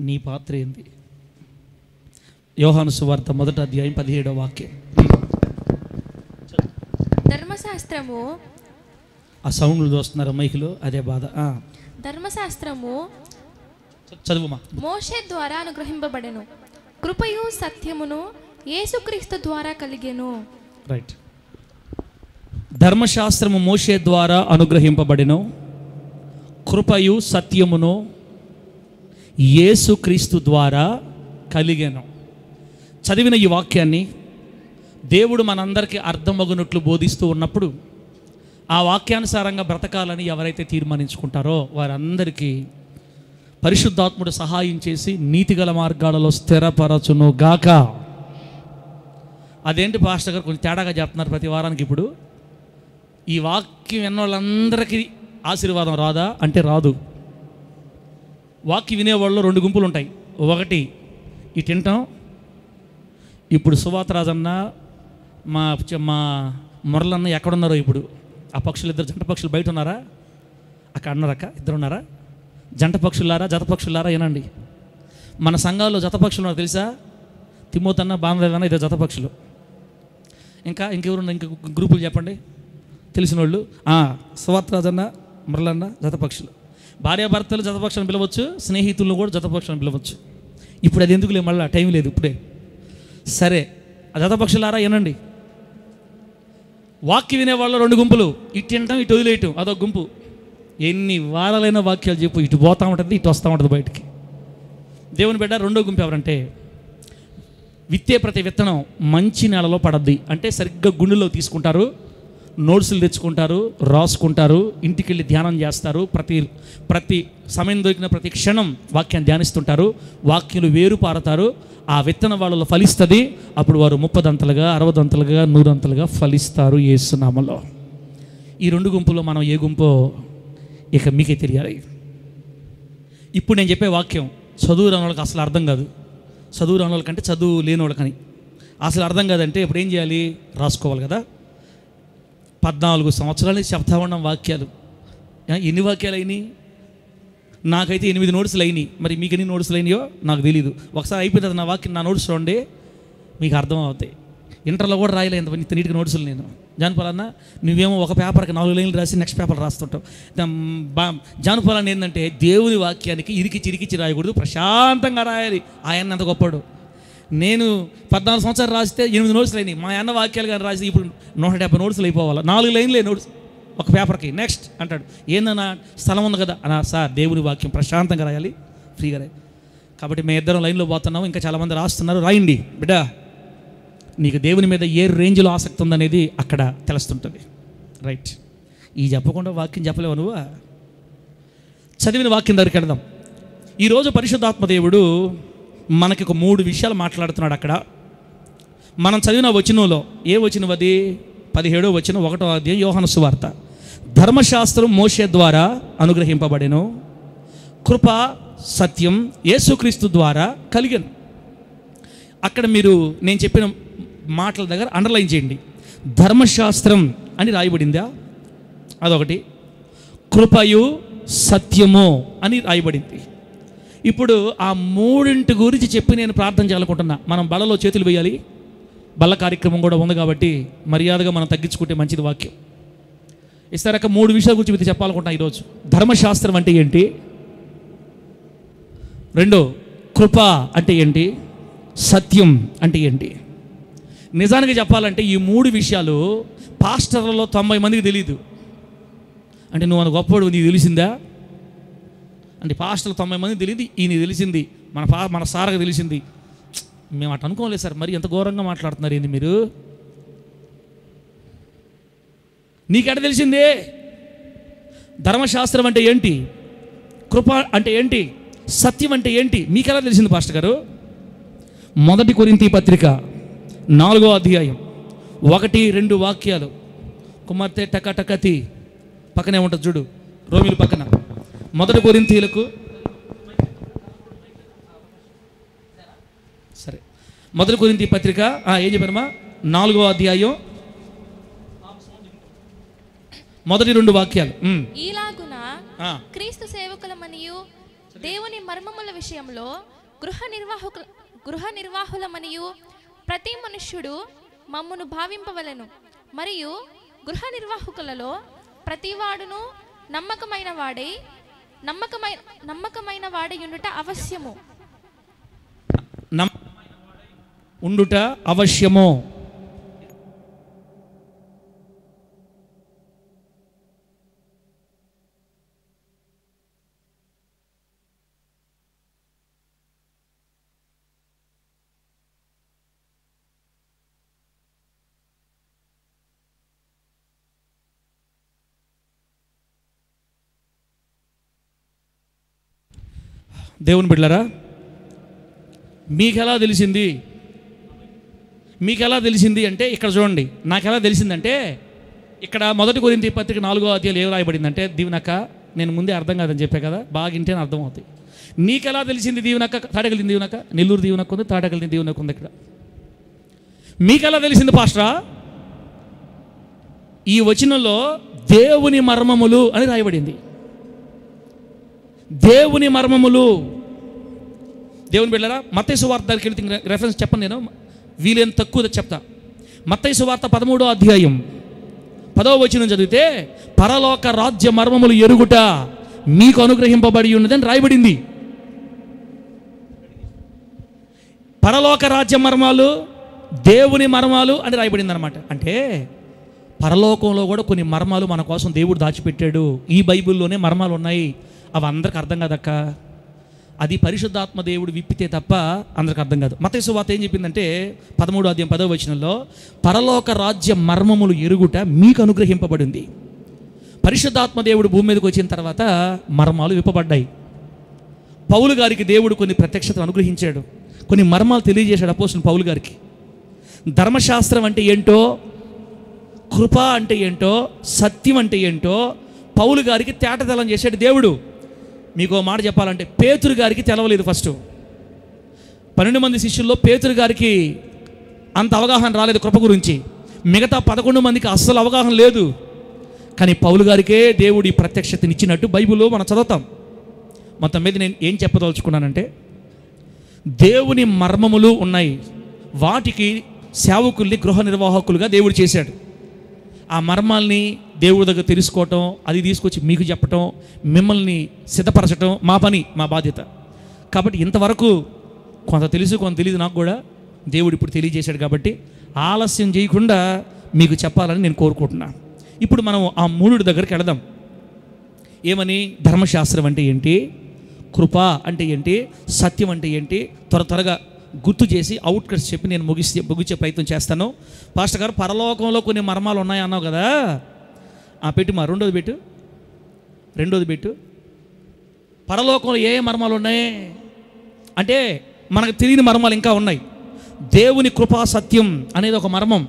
నీ పాత్ర ఏంది? యోహాను సువార్త 1వ అధ్యాయం 17వ వాక్యం. ధర్మశాస్త్రము, ఆ సౌండ్లు చూస్తున్నారు మైకులో, అదే బాధ. ధర్మశాస్త్రము చదువుమా. మోషే ద్వారా అనుగ్రహింపబడెను, కృపయు సత్యమును యేసుక్రీస్తు ద్వారా కలిగెను. రైట్. ధర్మశాస్త్రము మోషే ద్వారా అనుగ్రహింపబడెను, కృపయు సత్యమును యేసుక్రీస్తు ద్వారా కలిగెను. చదివిన ఈ వాక్యాన్ని దేవుడు మనందరికీ అర్థమగునట్లు బోధిస్తూ ఉన్నప్పుడు ఆ వాక్యానుసారంగా బ్రతకాలని ఎవరైతే తీర్మానించుకుంటారో వారందరికీ పరిశుద్ధాత్ముడు సహాయం చేసి నీతిగల మార్గాలలో స్థిరపరచును గాక. అదేంటి పాస్టర్ గారు కొంచెం తేడాగా చెప్తున్నారు ప్రతి వారానికి? ఇప్పుడు ఈ వాక్యం విన్న వాళ్ళందరికీ ఆశీర్వాదం రాదా అంటే రాదు. వాక్యం వినేవాళ్ళు 2 గుంపులు ఉంటాయి. ఒకటి ఈ తింటాం. ఇప్పుడు సువాతరాజన్న మా మురళన్న ఎక్కడున్నారో ఇప్పుడు ఆ పక్షులు, 2 జంట పక్షులు బయట ఉన్నారా? అక్కడ అన్నారక్క, 2 ఉన్నారా? జంట పక్షులారా, జత పక్షులారా ఏనండి. మన సంఘాల్లో జత పక్షులు ఉన్నారు తెలుసా? తిమ్మోతన్న, బాంధవన్న, 2 జత పక్షులు. ఇంకెవరున్నా? ఇంక గ్రూపులు చెప్పండి తెలిసిన వాళ్ళు. సువాతరాజన్న, మురళన్న జత పక్షులు. భార్యాభర్తలు జతపక్షాన్ని పిలవచ్చు, స్నేహితులను కూడా జతపక్షాన్ని పిలవచ్చు. ఇప్పుడు అది ఎందుకు లేదు, మళ్ళీ టైం లేదు ఇప్పుడే. సరే, ఆ జతపక్షులారా ఏనండి. వాక్యం వినేవాళ్ళు 2 గుంపులు, ఇటు తింటాం ఇటు వదిలేయటం అదొక గుంపు. ఎన్ని వారాలైన వాక్యాలు చెప్పు, ఇటు పోతూ ఉంటుంది ఇటు వస్తూ ఉంటుంది బయటికి. దేవుని బిడ్డ 2వ గుంపు ఎవరంటే, విత్తే ప్రతి విత్తనం మంచి నేలలో పడద్ది అంటే సరిగ్గా గుండెలో తీసుకుంటారు, నోట్సులు తెచ్చుకుంటారు, రాసుకుంటారు, ఇంటికి వెళ్ళి ధ్యానం చేస్తారు. ప్రతి సమయం దొరికిన ప్రతి క్షణం వాక్యాన్ని ధ్యానిస్తుంటారు. వాక్యాలు వేరు పారతారు. ఆ విత్తన వాళ్ళలో ఫలిస్తుంది. అప్పుడు వారు 30 60 100 ఫలిస్తారు యేసు నామములో. ఈ 2 గుంపుల్లో మనం ఏ గుంపో ఇక మీకే తెలియాలి. ఇప్పుడు నేను చెప్పే వాక్యం చదువు రాని వాళ్ళకి అసలు అర్థం కాదు. చదువు రాని వాళ్ళకంటే చదువు లేని వాళ్ళకని అసలు అర్థం కాదంటే ఇప్పుడు ఏం చేయాలి? రాసుకోవాలి కదా. 14 సంవత్సరాల నుంచి చెప్తా ఉన్నాం వాక్యాలు. ఎన్ని వాక్యాలు అయినాయి? నాకైతే 8 నోట్సులు అయినాయి. మరి మీకు ఎన్ని నోట్సులు అయినాయో నాకు తెలీదు. ఒకసారి అయిపోతుంది నా వాక్యం, నా నోట్స్ చూడండి, మీకు అర్థం అవుతాయి. ఇంటర్లో కూడా రాయలేదు ఇంత నీటికి నోట్సులు నేను. జానపాలన్న నువ్వేమో ఒక పేపర్కి 4 లైన్లు రాసి నెక్స్ట్ పేపర్ రాస్తుంటావు. జానపాలన్న ఏంటంటే దేవుని వాక్యానికి ఇరికిచి రాయకూడదు, ప్రశాంతంగా రాయాలి. ఆయన అంత గొప్పడు. నేను 14 సంవత్సరాలు రాస్తే 8 నోట్సులు అయినాయి. మా అన్న వాక్యాలు కానీ రాసి ఇప్పుడు 170 నోట్సులు అయిపోవాలి. 4 లైన్లే నోట్స్ ఒక పేపర్కి. నెక్స్ట్ అంటాడు, ఏందన్నా స్థలం ఉంది కదా అన్నా. సార్ దేవుని వాక్యం ప్రశాంతంగా రాయాలి, ఫ్రీగా రాయాలి. కాబట్టి మేము 2 లైన్లో పోతున్నాము, ఇంకా చాలామంది రాస్తున్నారు. రాయండి బిడ్డ, నీకు దేవుని మీద ఏ రేంజ్లో ఆసక్తి ఉందనేది అక్కడ తెలుస్తుంటుంది. రైట్. ఈ చెప్పకుండా వాక్యం చెప్పలేవు నువ్వు. చదివిన వాక్యం దగ్గరికి వెళదాం. ఈరోజు పరిశుద్ధాత్మ దేవుడు మనకి ఒక 3 విషయాలు మాట్లాడుతున్నాడు అక్కడ. మనం చదివిన వచనంలో ఏ వచనం అది? 17వ వచనం 1వ అధ్యాయం యోహాను సువార్త. ధర్మశాస్త్రం మోషే ద్వారా అనుగ్రహింపబడెను, కృప సత్యం యేసుక్రీస్తు ద్వారా కలిగెను. అక్కడ మీరు నేను చెప్పిన మాటల దగ్గర అండర్లైన్ చేయండి. ధర్మశాస్త్రం అని రాయబడిందా? అదొకటి. కృపయు సత్యము అని రాయబడింది. ఇప్పుడు ఆ 3 గురించి చెప్పి నేను ప్రార్థన చేయాలనుకుంటున్నా. మనం బలలో చేతులు వేయాలి. బల్ల కార్యక్రమం కూడా ఉంది కాబట్టి మర్యాదగా మనం తగ్గించుకుంటే మంచిది వాక్యం. ఇస్తారక 3 విషయాల గురించి మీరు చెప్పాలనుకుంటున్నా ఈరోజు. ధర్మశాస్త్రం అంటే ఏంటి? 2 కృప అంటే ఏంటి? సత్యం అంటే ఏంటి? నిజానికి చెప్పాలంటే ఈ 3 విషయాలు పాస్టర్లలో 90 మందికి తెలియదు. అంటే నువ్వు మన గొప్పవాడు, నీకు తెలిసిందా అంటే పాస్టర్లు 90 మందికి తెలియదు. ఈయన తెలిసింది, మన సార్కి తెలిసింది. మేము అటు అనుకోలేదు సార్, మరి ఎంత ఘోరంగా మాట్లాడుతున్నారు ఏంది మీరు? నీకెట తెలిసిందే? ధర్మశాస్త్రం అంటే ఏంటి? కృప అంటే ఏంటి? సత్యం అంటే ఏంటి? మీకెలా తెలిసింది పాస్టర్ గారు? 1 కొరింథీ పత్రిక 4వ అధ్యాయం 1-2 వాక్యాలు. కుమార్తె టకటకతి పక్కనే ఉంటుంది చూడు, రోమిలు పక్కన. 1 కొరింథీలకు సరే 1 కొరింథీ పత్రిక ఏం చెప్పారమ్మా? 4వ అధ్యాయం 1-2 వాక్యాలు. ఈలాగున క్రీస్తు సేవకులమనియు దేవుని మర్మముల విషయంలో గృహ నిర్వాహులమనియు ప్రతి మనుష్యుడు మమ్మును భావింపవలెను. మరియు గృహ నిర్వాహకులలో ప్రతివాడును నమ్మకమైన వాడై ఉండుట అవశ్యము. ఉండుట అవశ్యము. దేవుని బిడ్డలారా, మీకెలా తెలిసింది? మీకెలా తెలిసింది అంటే ఇక్కడ చూడండి. నాకెలా తెలిసిందంటే ఇక్కడ 1 కొరింథీ పత్రిక 4వ అధ్యాయంలో ఏం రాయబడిందంటే, దీవెనక్క, నేను ముందే అర్థం కాదని చెప్పే కదా, బాగా ఇంటేనే అర్థం అవుతాయి. నీకెలా తెలిసింది దీవెనక్క? తాడగలింది దీవెనక్క, నెల్లూరు దీవెనక్క ఉంది, తాడగలింది దీవెనక్క ఉంది. ఇక్కడ మీకెలా తెలిసింది పాస్టరా? ఈ వచనంలో దేవుని మర్మములు అని రాయబడింది. దేవుని మర్మములు. దేవుని బిడ్డలారా, మత్తయి సువార్త దగ్గరికి వెళ్తే రెఫరెన్స్ చెప్పను, నేను వీలైన తక్కువ చెప్తా. మత్తయి సువార్త 13వ అధ్యాయం 10వ వచనం చదివితే, పరలోక రాజ్య మర్మములు ఎరుగుట మీకు అనుగ్రహింపబడి ఉన్నదని రాయబడింది. పరలోక రాజ్య మర్మాలు, దేవుని మర్మాలు అని రాయబడింది అనమాట. అంటే పరలోకంలో కూడా కొన్ని మర్మాలు మన కోసం దేవుడు దాచిపెట్టాడు. ఈ బైబిల్లోనే మర్మాలు ఉన్నాయి. అవి అందరికి అర్థం కాదక్క. అది పరిశుద్ధాత్మ దేవుడు విప్పితే తప్ప అందరికి అర్థం కాదు. మత్తయి సువార్త ఏం చెప్పిందంటే 13వ అధ్యాయం 10వ వచనంలో, పరలోక రాజ్య మర్మములు ఎరుగుట మీకు అనుగ్రహింపబడింది. పరిశుద్ధాత్మ దేవుడు భూమి మీదకి వచ్చిన తర్వాత మర్మాలు విప్పబడ్డాయి. పౌలు గారికి దేవుడు కొన్ని ప్రత్యక్షతలు అనుగ్రహించాడు, కొన్ని మర్మాలు తెలియజేశాడు అపోస్తలుడు పౌలు గారికి. ధర్మశాస్త్రం అంటే ఏంటో, కృప అంటే ఏంటో, సత్యం అంటే ఏంటో పౌలు గారికి తేటతెల్లం చేశాడు దేవుడు. మీకు ఓ మాట చెప్పాలంటే, పేతురు గారికి తెలవలేదు. ఫస్ట్ 12 మంది శిష్యుల్లో పేతురు గారికి అంత అవగాహన రాలేదు కృప గురించి. మిగతా 11 మందికి అస్సలు అవగాహన లేదు. కానీ పౌలు గారికే దేవుడు ఈ ప్రత్యక్షతనిచ్చినట్టు బైబిల్లో మనం చదువుతాం. మొత్తం మీద నేను ఏం చెప్పదలుచుకున్నానంటే, దేవుని మర్మములు ఉన్నాయి. వాటికి సేవకుల్ని గృహ నిర్వాహకులుగా దేవుడు చేశాడు. ఆ మర్మాల్ని దేవుడి దగ్గర తెలుసుకోవటం, అది తీసుకొచ్చి మీకు చెప్పటం, మిమ్మల్ని సిద్ధపరచటం మా పని, మా బాధ్యత. కాబట్టి ఇంతవరకు కొంత తెలుసు, కొంత తెలియదు నాకు కూడా. దేవుడు ఇప్పుడు తెలియజేశాడు కాబట్టి ఆలస్యం చేయకుండా మీకు చెప్పాలని నేను కోరుకుంటున్నాను. ఇప్పుడు మనం ఆ మూడు దగ్గరికి వెళదాం. ఏమని? ధర్మశాస్త్రం అంటే ఏంటి, కృప అంటే ఏంటి, సత్యం అంటే ఏంటి, త్వరగా గుర్తు చేసి అవుట్కట్స్ చెప్పి నేను ముగించే ప్రయత్నం చేస్తాను. పాస్టర్ గారు, పరలోకంలో కొన్ని మర్మాలు ఉన్నాయి అన్నావు కదా, పెట్టు మా రెండోది పెట్టు. పరలోకంలో ఏ మర్మాలు ఉన్నాయి అంటే మనకు తెలియని మర్మాలు ఇంకా ఉన్నాయి. దేవుని కృపా సత్యం అనేది ఒక మర్మం.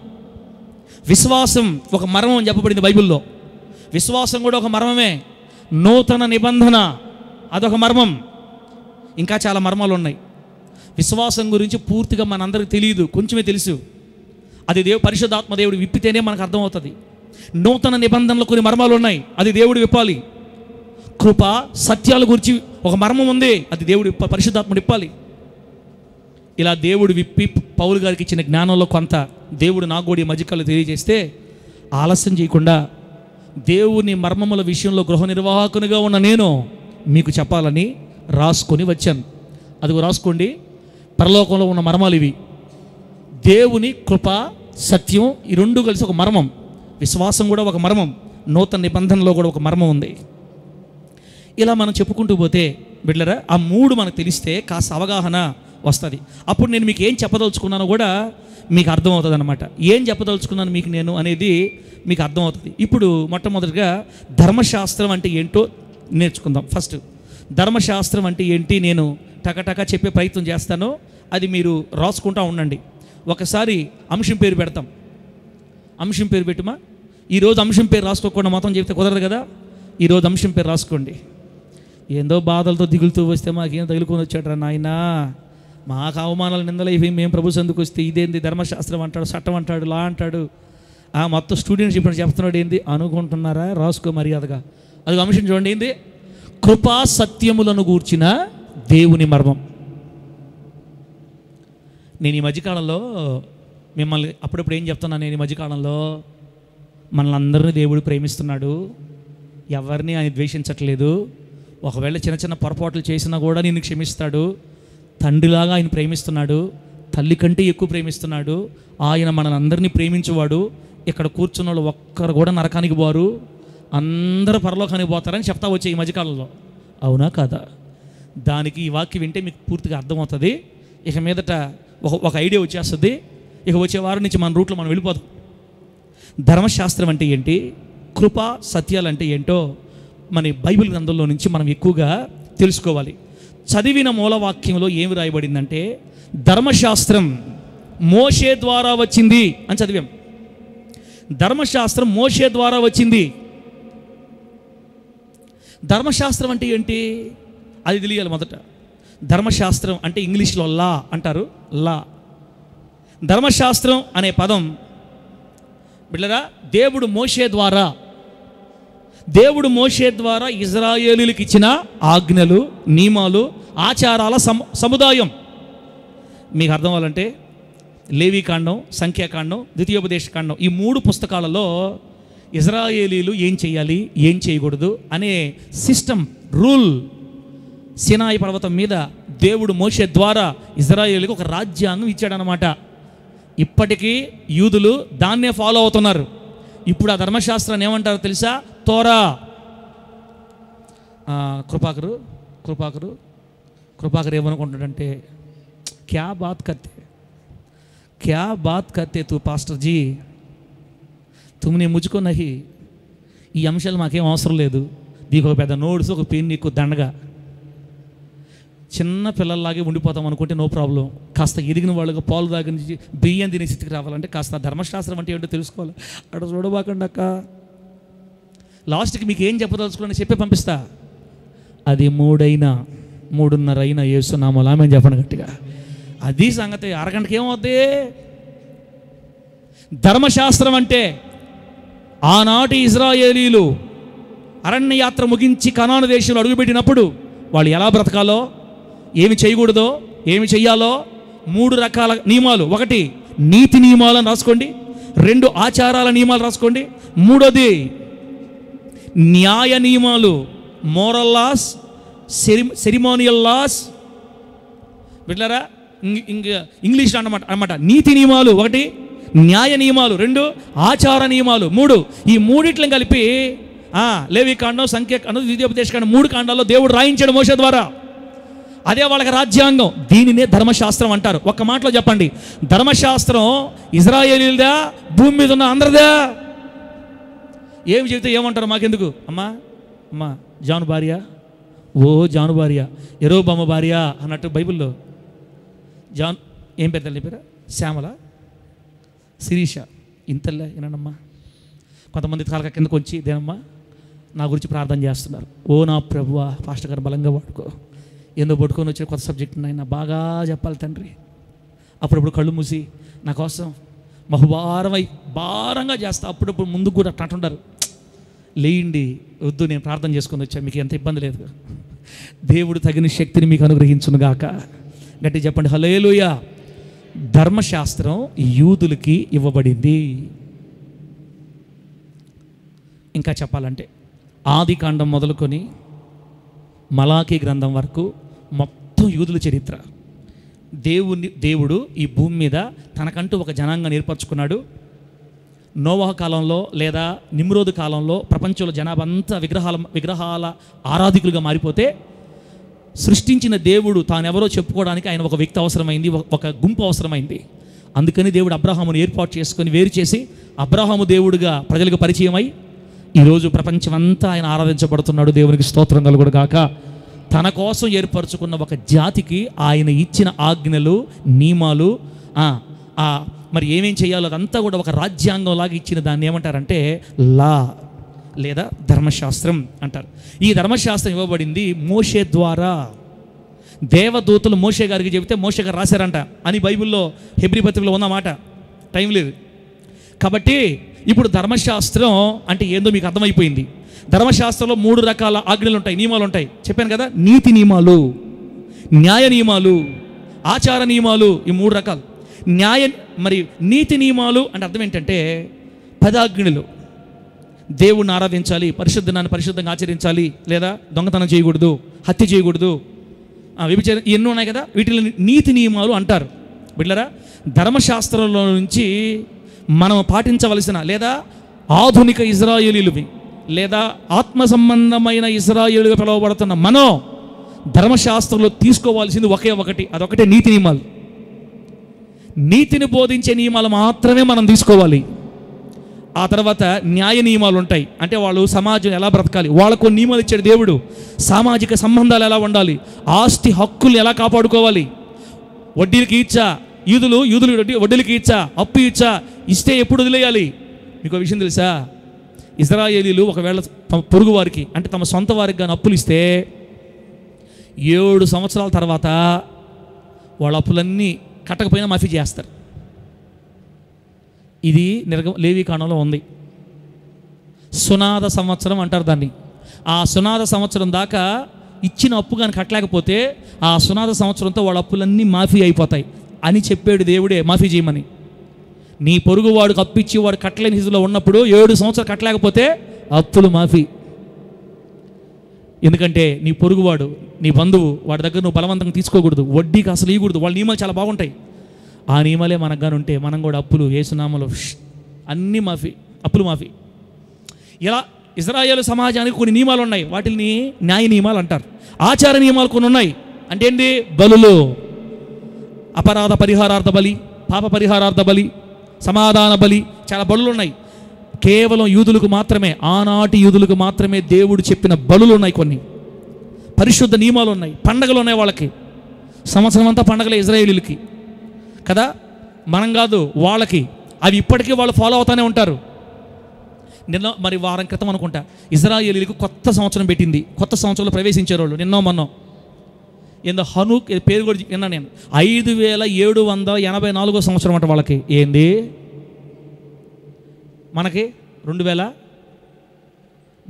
విశ్వాసం ఒక మర్మం అని చెప్పబడింది బైబిల్లో. విశ్వాసం కూడా ఒక మర్మమే. నూతన నిబంధన అదొక మర్మం. ఇంకా చాలా మర్మాలు ఉన్నాయి. విశ్వాసం గురించి పూర్తిగా మనందరికీ తెలియదు, కొంచెమే తెలుసు. అది పరిశుద్ధాత్మ దేవుడు విప్పితేనే మనకు అర్థమవుతుంది. నూతన నిబంధనలు కొన్ని మర్మాలు ఉన్నాయి, అది దేవుడు విప్పాలి. కృప సత్యాల గురించి ఒక మర్మం ఉంది, అది దేవుడు పరిశుద్ధాత్ముడు విప్పాలి. ఇలా దేవుడు విప్పి పౌలు గారికి ఇచ్చిన జ్ఞానంలో కొంత దేవుడు నాకు కూడా ఈ మధ్యకాలంలో తెలియజేస్తే, ఆలస్యం చేయకుండా దేవుని మర్మముల విషయంలో గృహ నిర్వాహకునిగా ఉన్న నేను మీకు చెప్పాలని రాసుకొని వచ్చాను. అదిగో రాసుకోండి. పరలోకంలో ఉన్న మర్మాలు ఇవి. దేవుని కృప సత్యం ఈ రెండు కలిసి ఒక మర్మం. విశ్వాసం కూడా ఒక మర్మం. నూతన నిబంధనలో కూడా ఒక మర్మం ఉంది. ఇలా మనం చెప్పుకుంటూ పోతే బిడ్డలారా, ఆ మూడు మనకు తెలిస్తే కాస్త అవగాహన వస్తుంది. అప్పుడు నేను మీకు ఏం చెప్పదలుచుకున్నానో కూడా మీకు అర్థమవుతుంది అనమాట. ఏం చెప్పదలుచుకున్నాను మీకు నేను అనేది మీకు అర్థమవుతుంది. ఇప్పుడు మొట్టమొదటిగా ధర్మశాస్త్రం అంటే ఏంటో నేర్చుకుందాం. ఫస్ట్ ధర్మశాస్త్రం అంటే ఏంటి నేను టకటక చెప్పే ప్రయత్నం చేస్తాను, అది మీరు రాసుకుంటూ ఉండండి. ఒకసారి అంశం పేరు పెడతాం. అంశం పేరు పెట్టుమా. ఈరోజు అంశం పేరు రాసుకోకుండా మొత్తం చెప్తే కుదరదు కదా. ఈరోజు అంశం పేరు రాసుకోండి. ఏందో బాధలతో దిగులుతూ వస్తే మాకేం తగులుకొని వచ్చాడు నాయనా, మాకు అవమానాలు నిందలు ఇవి, మేము ప్రభు సందుకు వస్తే ఇదేంది ధర్మశాస్త్రం అంటాడు, చట్టం అంటాడు, లా అంటాడు, మొత్తం స్టూడెంట్స్ ఇప్పుడు చెప్తున్నాడు ఏంది అనుకుంటున్నారా? రాసుకో మర్యాదగా. అది అంశం చూడండి. ఏంది? కృపా సత్యములను గూర్చిన దేవుని మర్మం. నేను ఈ మధ్యకాలంలో మిమ్మల్ని అప్పుడప్పుడు ఏం చెప్తున్నాను, నేను ఈ మధ్యకాలంలో మనల్ని అందరినీ దేవుడు ప్రేమిస్తున్నాడు, ఎవరిని ఆయన ద్వేషించట్లేదు, ఒకవేళ చిన్న చిన్న పొరపాట్లు చేసినా కూడా నిన్ను క్షమిస్తాడు, తండ్రిలాగా ఆయన ప్రేమిస్తున్నాడు, తల్లి కంటే ఎక్కువ ప్రేమిస్తున్నాడు, ఆయన మనల్ని అందరినీ ప్రేమించేవాడు, ఇక్కడ కూర్చున్న వాళ్ళు ఒక్కరు కూడా నరకానికి పోరు, అందరూ పరలోకానికి పోతారని చెప్తా వచ్చే ఈ మధ్యకాలంలో. అవునా కాదా? దానికి ఈ వాక్యం వింటే మీకు పూర్తిగా అర్థమవుతుంది. ఇక మీదట ఒక ఐడియా వచ్చేస్తుంది. ఇక వచ్చే వారం నుంచి మన రూట్లో మనం వెళ్ళిపోతాం. ధర్మశాస్త్రం అంటే ఏంటి, కృపా సత్యాలు అంటే ఏంటో మన బైబిల్ గ్రంథంలో నుంచి మనం ఎక్కువగా తెలుసుకోవాలి. చదివిన మూలవాక్యంలో ఏమి రాయబడిందంటే, ధర్మశాస్త్రం మోషే ద్వారా వచ్చింది అని చదివాం. ధర్మశాస్త్రం మోషే ద్వారా వచ్చింది. ధర్మశాస్త్రం అంటే ఏంటి అది తెలియాలి మొదట. ధర్మశాస్త్రం అంటే ఇంగ్లీష్లో లా అంటారు, లా. ధర్మశాస్త్రం అనే పదం బిడ్డరా దేవుడు మోషే ద్వారా ఇజ్రాయేలీలకు ఇచ్చిన ఆజ్ఞలు, నియమాలు, ఆచారాల సముదాయం. మీకు అర్థం అవ్వాలంటే లేవీకాండం, సంఖ్యాకాండం, ద్వితీయోపదేశకాండం, ఈ 3 పుస్తకాలలో ఇజ్రాయేలీలు ఏం చేయాలి, ఏం చేయకూడదు అనే సిస్టమ్, రూల్ సినాయి పర్వతం మీద దేవుడు మోషే ద్వారా ఇజ్రాయేలీలకు ఒక రాజ్యాంగం ఇచ్చాడనమాట. ఇప్పటికీ యూదులు దాన్నే ఫాలో అవుతున్నారు. ఇప్పుడు ఆ ధర్మశాస్త్రాన్ని ఏమంటారో తెలుసా? తోరా. కృపాకరు ఏమనుకుంటాడంటే, క్యా బాత్ కర్తే తూ పాస్టర్ జీ, తుమ్నే ముజ్కో నహి. ఈ అంశాలు మాకేం అవసరం లేదు, నీకు ఒక పెద్ద నోట్స్, ఒక పెన్, నీకు దండగా. చిన్న పిల్లల్లాగే ఉండిపోతాం అనుకుంటే నో ప్రాబ్లం. కాస్త ఎదిగిన వాళ్ళగా పాలు దాగి నుంచి బియ్యం తినే స్థితికి రావాలంటే కాస్త ధర్మశాస్త్రం అంటే ఏంటో తెలుసుకోవాలి. అక్కడ చూడబాకండి అక్క, లాస్ట్కి మీకు ఏం చెప్పదలుచుకోవాలని చెప్పి పంపిస్తా. అది 3:30 అయినా యేసునామములో ఆమేన్ చెప్పండి గట్టిగా. అది సంగతి. అరగంటకి ఏమవుద్ది? ధర్మశాస్త్రం అంటే ఆనాటి ఇజ్రాయేలీలు అరణ్య యాత్ర ముగించి కనాను దేశంలో అడుగుపెట్టినప్పుడు వాళ్ళు ఎలా బ్రతకాలో, ఏమి చేయకూడదో, ఏమి చెయ్యాలో 3 రకాల నియమాలు. 1 నీతి నియమాలను రాసుకోండి, 2 ఆచారాల నియమాలు రాసుకోండి, 3 న్యాయ నియమాలు, మోరల్ లాస్, సెరిమోనియల్ లాస్. బిడ్డలారా, ఇంగ్లీష్లో అన్నమాట నీతి నియమాలు 1, న్యాయ నియమాలు 2, ఆచార నియమాలు 3. ఈ 3 కలిపి లేవీకాండం, సంఖ్యాకాండం, ద్వితీయోపదేశకాండం 3 కాండాల్లో దేవుడు రాయించాడు మోషే ద్వారా. అదే వాళ్ళకి రాజ్యాంగం. దీనినే ధర్మశాస్త్రం అంటారు. ఒక్క మాటలో చెప్పండి, ధర్మశాస్త్రం ఇజ్రాయేలీలదా, భూమి మీద ఉన్న అందరిదా? ఏమి చెబితే ఏమంటారు మాకెందుకు? అమ్మా జాను భార్య, జాను భార్య, యెరోబాము భార్య అన్నట్టు బైబిల్లో. జాన్ ఏం పేరు తల్లి పేరు? శ్యామల, శిరీష, ఇంతల్లే ఏనమ్మా. కొంతమంది తలక కిందకు వచ్చి దేనమ్మా నా గురించి ప్రార్థన చేస్తున్నారు. నా ప్రభువా, పాస్టర్ గారు బలంగా వాడుకో, ఎందుకు పట్టుకొని వచ్చే కొత్త సబ్జెక్ట్ నాయన బాగా చెప్పాలి తండ్రి. అప్పుడప్పుడు కళ్ళు మూసి నా కోసం భారంగా చేస్తా. అప్పుడప్పుడు ముందుకు కూడా అంటుంటారు, లేయండి, వద్దు, నేను ప్రార్థన చేసుకొని వచ్చా, మీకు ఎంత ఇబ్బంది లేదు. దేవుడు తగిన శక్తిని మీకు అనుగ్రహించునుగాక. గట్టి చెప్పండి హల్లెలూయా. ధర్మశాస్త్రం యూదులకి ఇవ్వబడింది. ఇంకా చెప్పాలంటే ఆదికాండం మొదలుకొని మలాకీ గ్రంథం వరకు మొత్తం యూదుల చరిత్ర. దేవుడు ఈ భూమి మీద తనకంటూ ఒక జనాంగాన్ని ఏర్పరచుకున్నాడు. నోవహు కాలంలో లేదా నిమ్రోదు కాలంలో ప్రపంచంలో జనాభా అంతా విగ్రహాల ఆరాధికులుగా మారిపోతే సృష్టించిన దేవుడు తానెవరో చెప్పుకోవడానికి ఆయన ఒక వ్యక్తి అవసరమైంది, ఒక గుంపు అవసరమైంది. అందుకని దేవుడు అబ్రహామును ఏర్పాటు చేసుకొని వేరు చేసి అబ్రహాము దేవుడుగా ప్రజలకు పరిచయమై ఈరోజు ప్రపంచమంతా ఆయన ఆరాధించబడుతున్నాడు. దేవునికి స్తోత్రం కలుగును గాక. తన కోసం ఏర్పరచుకున్న ఒక జాతికి ఆయన ఇచ్చిన ఆజ్ఞలు, నియమాలు, మరి ఏమేం చేయాలో అదంతా కూడా ఒక రాజ్యాంగం లాగా ఇచ్చిన దాన్ని ఏమంటారంటే లా లేదా ధర్మశాస్త్రం అంటారు. ఈ ధర్మశాస్త్రం ఇవ్వబడింది మోషే ద్వారా. దేవదూతలు మోషే గారికి చెబితే మోషే గారు రాశారంట అని బైబిల్లో హెబ్రీ పత్రికలో ఉన్నమాట. టైం లేదు కాబట్టి ఇప్పుడు ధర్మశాస్త్రం అంటే ఏందో మీకు అర్థమైపోయింది. ధర్మశాస్త్రంలో 3 రకాల ఆజ్ఞలు ఉంటాయి, నియమాలు ఉంటాయి. చెప్పాను కదా, నీతి నియమాలు, న్యాయ నియమాలు, ఆచార నియమాలు, ఈ 3 రకాలు. మరి నీతి నియమాలు అంటే అర్థం ఏంటంటే 10 ఆజ్ఞలు. దేవుణ్ణి ఆరాధించాలి, పరిశుద్ధనాన్ని పరిశుద్ధంగా ఆచరించాలి, లేదా దొంగతనం చేయకూడదు, హత్య చేయకూడదు, వ్యభిచారం, ఎన్నో ఉన్నాయి కదా, వీటిని నీతి నియమాలు అంటారు. బిడ్డలారా, ధర్మశాస్త్రంలో నుంచి మనం పాటించవలసిన లేదా ఆధునిక ఇజ్రాయేలీలువి లేదా ఆత్మ సంబంధమైన ఇజ్రాయేలుగా పిలువబడుతున్న మనం ధర్మశాస్త్రంలో తీసుకోవాల్సింది ఒకే ఒకటి, అదొకటే నీతి నియమాలు. నీతిని బోధించే నియమాలు మాత్రమే మనం తీసుకోవాలి. ఆ తర్వాత న్యాయ నియమాలు ఉంటాయి, అంటే వాళ్ళు సమాజం ఎలా బ్రతకాలి, వాళ్ళకు నియమాలు ఇచ్చాడు దేవుడు. సామాజిక సంబంధాలు ఎలా ఉండాలి, ఆస్తి హక్కులు ఎలా కాపాడుకోవాలి, వడ్డీలకి ఇచ్చా, యూదులు వడ్డీలకి ఇచ్చా, అప్పు ఇచ్చా, ఇస్తే ఎప్పుడు వదిలేయాలి. మీకు ఒక విషయం తెలుసా, ఇజ్రాయేలీలు ఒకవేళ తమ పొరుగు వారికి అంటే తమ సొంత వారికి కానీ అప్పులు ఇస్తే 7 సంవత్సరాల తర్వాత వాళ్ళ అప్పులన్నీ కట్టకపోయినా మాఫీ చేస్తారు. ఇది లేవీకాండంలో ఉంది. సునాద సంవత్సరం అంటారు దాన్ని. ఆ సునాద సంవత్సరం దాకా ఇచ్చిన అప్పు కానీ కట్టలేకపోతే ఆ సునాద సంవత్సరంతో వాళ్ళ అప్పులన్నీ మాఫీ అయిపోతాయి అని చెప్పాడు దేవుడే మాఫీ చేయమని. నీ పొరుగువాడికి అప్పిచ్చి వాడు కట్టలేని స్థితిలో ఉన్నప్పుడు 7 సంవత్సరాలు కట్టలేకపోతే అప్పులు మాఫీ. ఎందుకంటే నీ పొరుగువాడు, నీ బంధువు, వాడి దగ్గర నువ్వు బలవంతంగా తీసుకోకూడదు, వడ్డీకి అసలు ఇవ్వకూడదు. వాళ్ళ నియమాలు చాలా బాగుంటాయి. ఆ నియమాలే మనకు కానీ ఉంటే మనం కూడా అప్పులు యేసునామములో అన్నీ మాఫీ, అప్పులు మాఫీ. ఇలా ఇజ్రాయేలు సమాజానికి కొన్ని నియమాలు ఉన్నాయి, వాటిని న్యాయ నియమాలు అంటారు. ఆచార నియమాలు కొన్ని ఉన్నాయి, అంటే ఏంటి, బలులు, అపరాధ పరిహారార్థ బలి, పాప పరిహారార్థ బలి, సమాధాన బలి, చాలా బలులు ఉన్నాయి. కేవలం యూదులకు మాత్రమే, ఆనాటి యూదులకు మాత్రమే దేవుడు చెప్పిన బలులు ఉన్నాయి. కొన్ని పరిశుద్ధ నియమాలు ఉన్నాయి, పండగలు ఉన్నాయి. వాళ్ళకి సంవత్సరం అంతా పండగలే ఇజ్రాయేలీలకి కదా, మనం కాదు వాళ్ళకి. అవి ఇప్పటికీ వాళ్ళు ఫాలో అవుతూనే ఉంటారు. మరి వారం క్రితం అనుకుంటా ఇజ్రాయేలీలకు కొత్త సంవత్సరం పెట్టింది, కొత్త సంవత్సరంలో ప్రవేశించారు వాళ్ళు. మొన్నో ఏందో హనూక్ పేరు కూడా విన్నా నేను. 5784 సంవత్సరం అంట వాళ్ళకి. ఏంది మనకి 2000,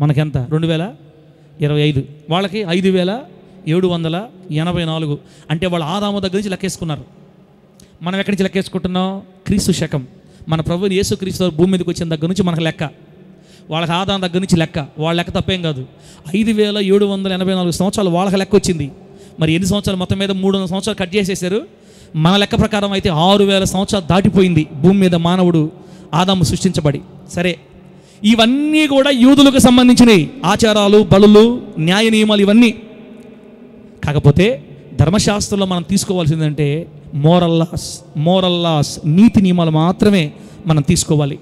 మనకెంత 2025, వాళ్ళకి 5784. అంటే వాళ్ళు ఆదాము దగ్గర నుంచి లెక్కేసుకున్నారు. మనం ఎక్కడి నుంచి లెక్కేసుకుంటున్నాం, క్రీస్తు శకం. మన ప్రభువు యేసు క్రీస్తు భూమి మీదకి వచ్చిన దగ్గర నుంచి మనకు లెక్క, వాళ్ళకి ఆదాము దగ్గర నుంచి లెక్క. వాళ్ళ లెక్క తప్పేం కాదు. 5784 సంవత్సరాలు వాళ్ళకి లెక్క వచ్చింది. మరి ఎన్ని సంవత్సరాలు, మొత్తం మీద 300 సంవత్సరాలు కట్ చేసేసారు. మన లెక్క ప్రకారం అయితే 6000 సంవత్సరాలు దాటిపోయింది భూమి మీద మానవుడు ఆదాము సృష్టించబడి. సరే, ఇవన్నీ కూడా యూదులకు సంబంధించినవి, ఆచారాలు, బలులు, న్యాయ నియమాలు, ఇవన్నీ. కాకపోతే ధర్మశాస్త్రంలో మనం తీసుకోవాల్సిందంటే మోరల్ లాస్, నీతి నియమాలు మాత్రమే మనం తీసుకోవాలి.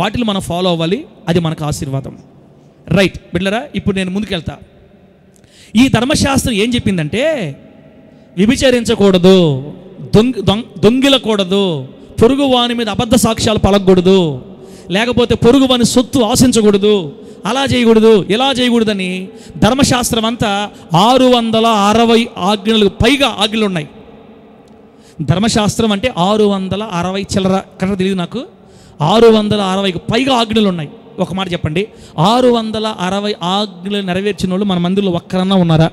వాటిని మనం ఫాలో అవ్వాలి. అది మనకు ఆశీర్వాదం. రైట్ బిడ్డలారా, ఇప్పుడు నేను ముందుకెళ్తా. ఈ ధర్మశాస్త్రం ఏం చెప్పిందంటే, వ్యభిచరించకూడదు, దొంగిలకూడదు, పొరుగు వాని మీద అబద్ధ సాక్ష్యాలు పలకూడదు, లేకపోతే పొరుగు వాని సొత్తు ఆశించకూడదు, అలా చేయకూడదు, ఇలా చేయకూడదని ధర్మశాస్త్రం అంతా 660 ఆజ్ఞలకు పైగా ఆజ్ఞలు ఉన్నాయి. ధర్మశాస్త్రం అంటే 660 చిల్లర, కరెక్ట్ తెలియదు నాకు, 660కి పైగా ఆజ్ఞలు ఉన్నాయి. ఒక మాట చెప్పండి, 660 ఆజ్ఞలు నెరవేర్చిన వాళ్ళు మన మందిలో ఒక్కరన్నా ఉన్నారా?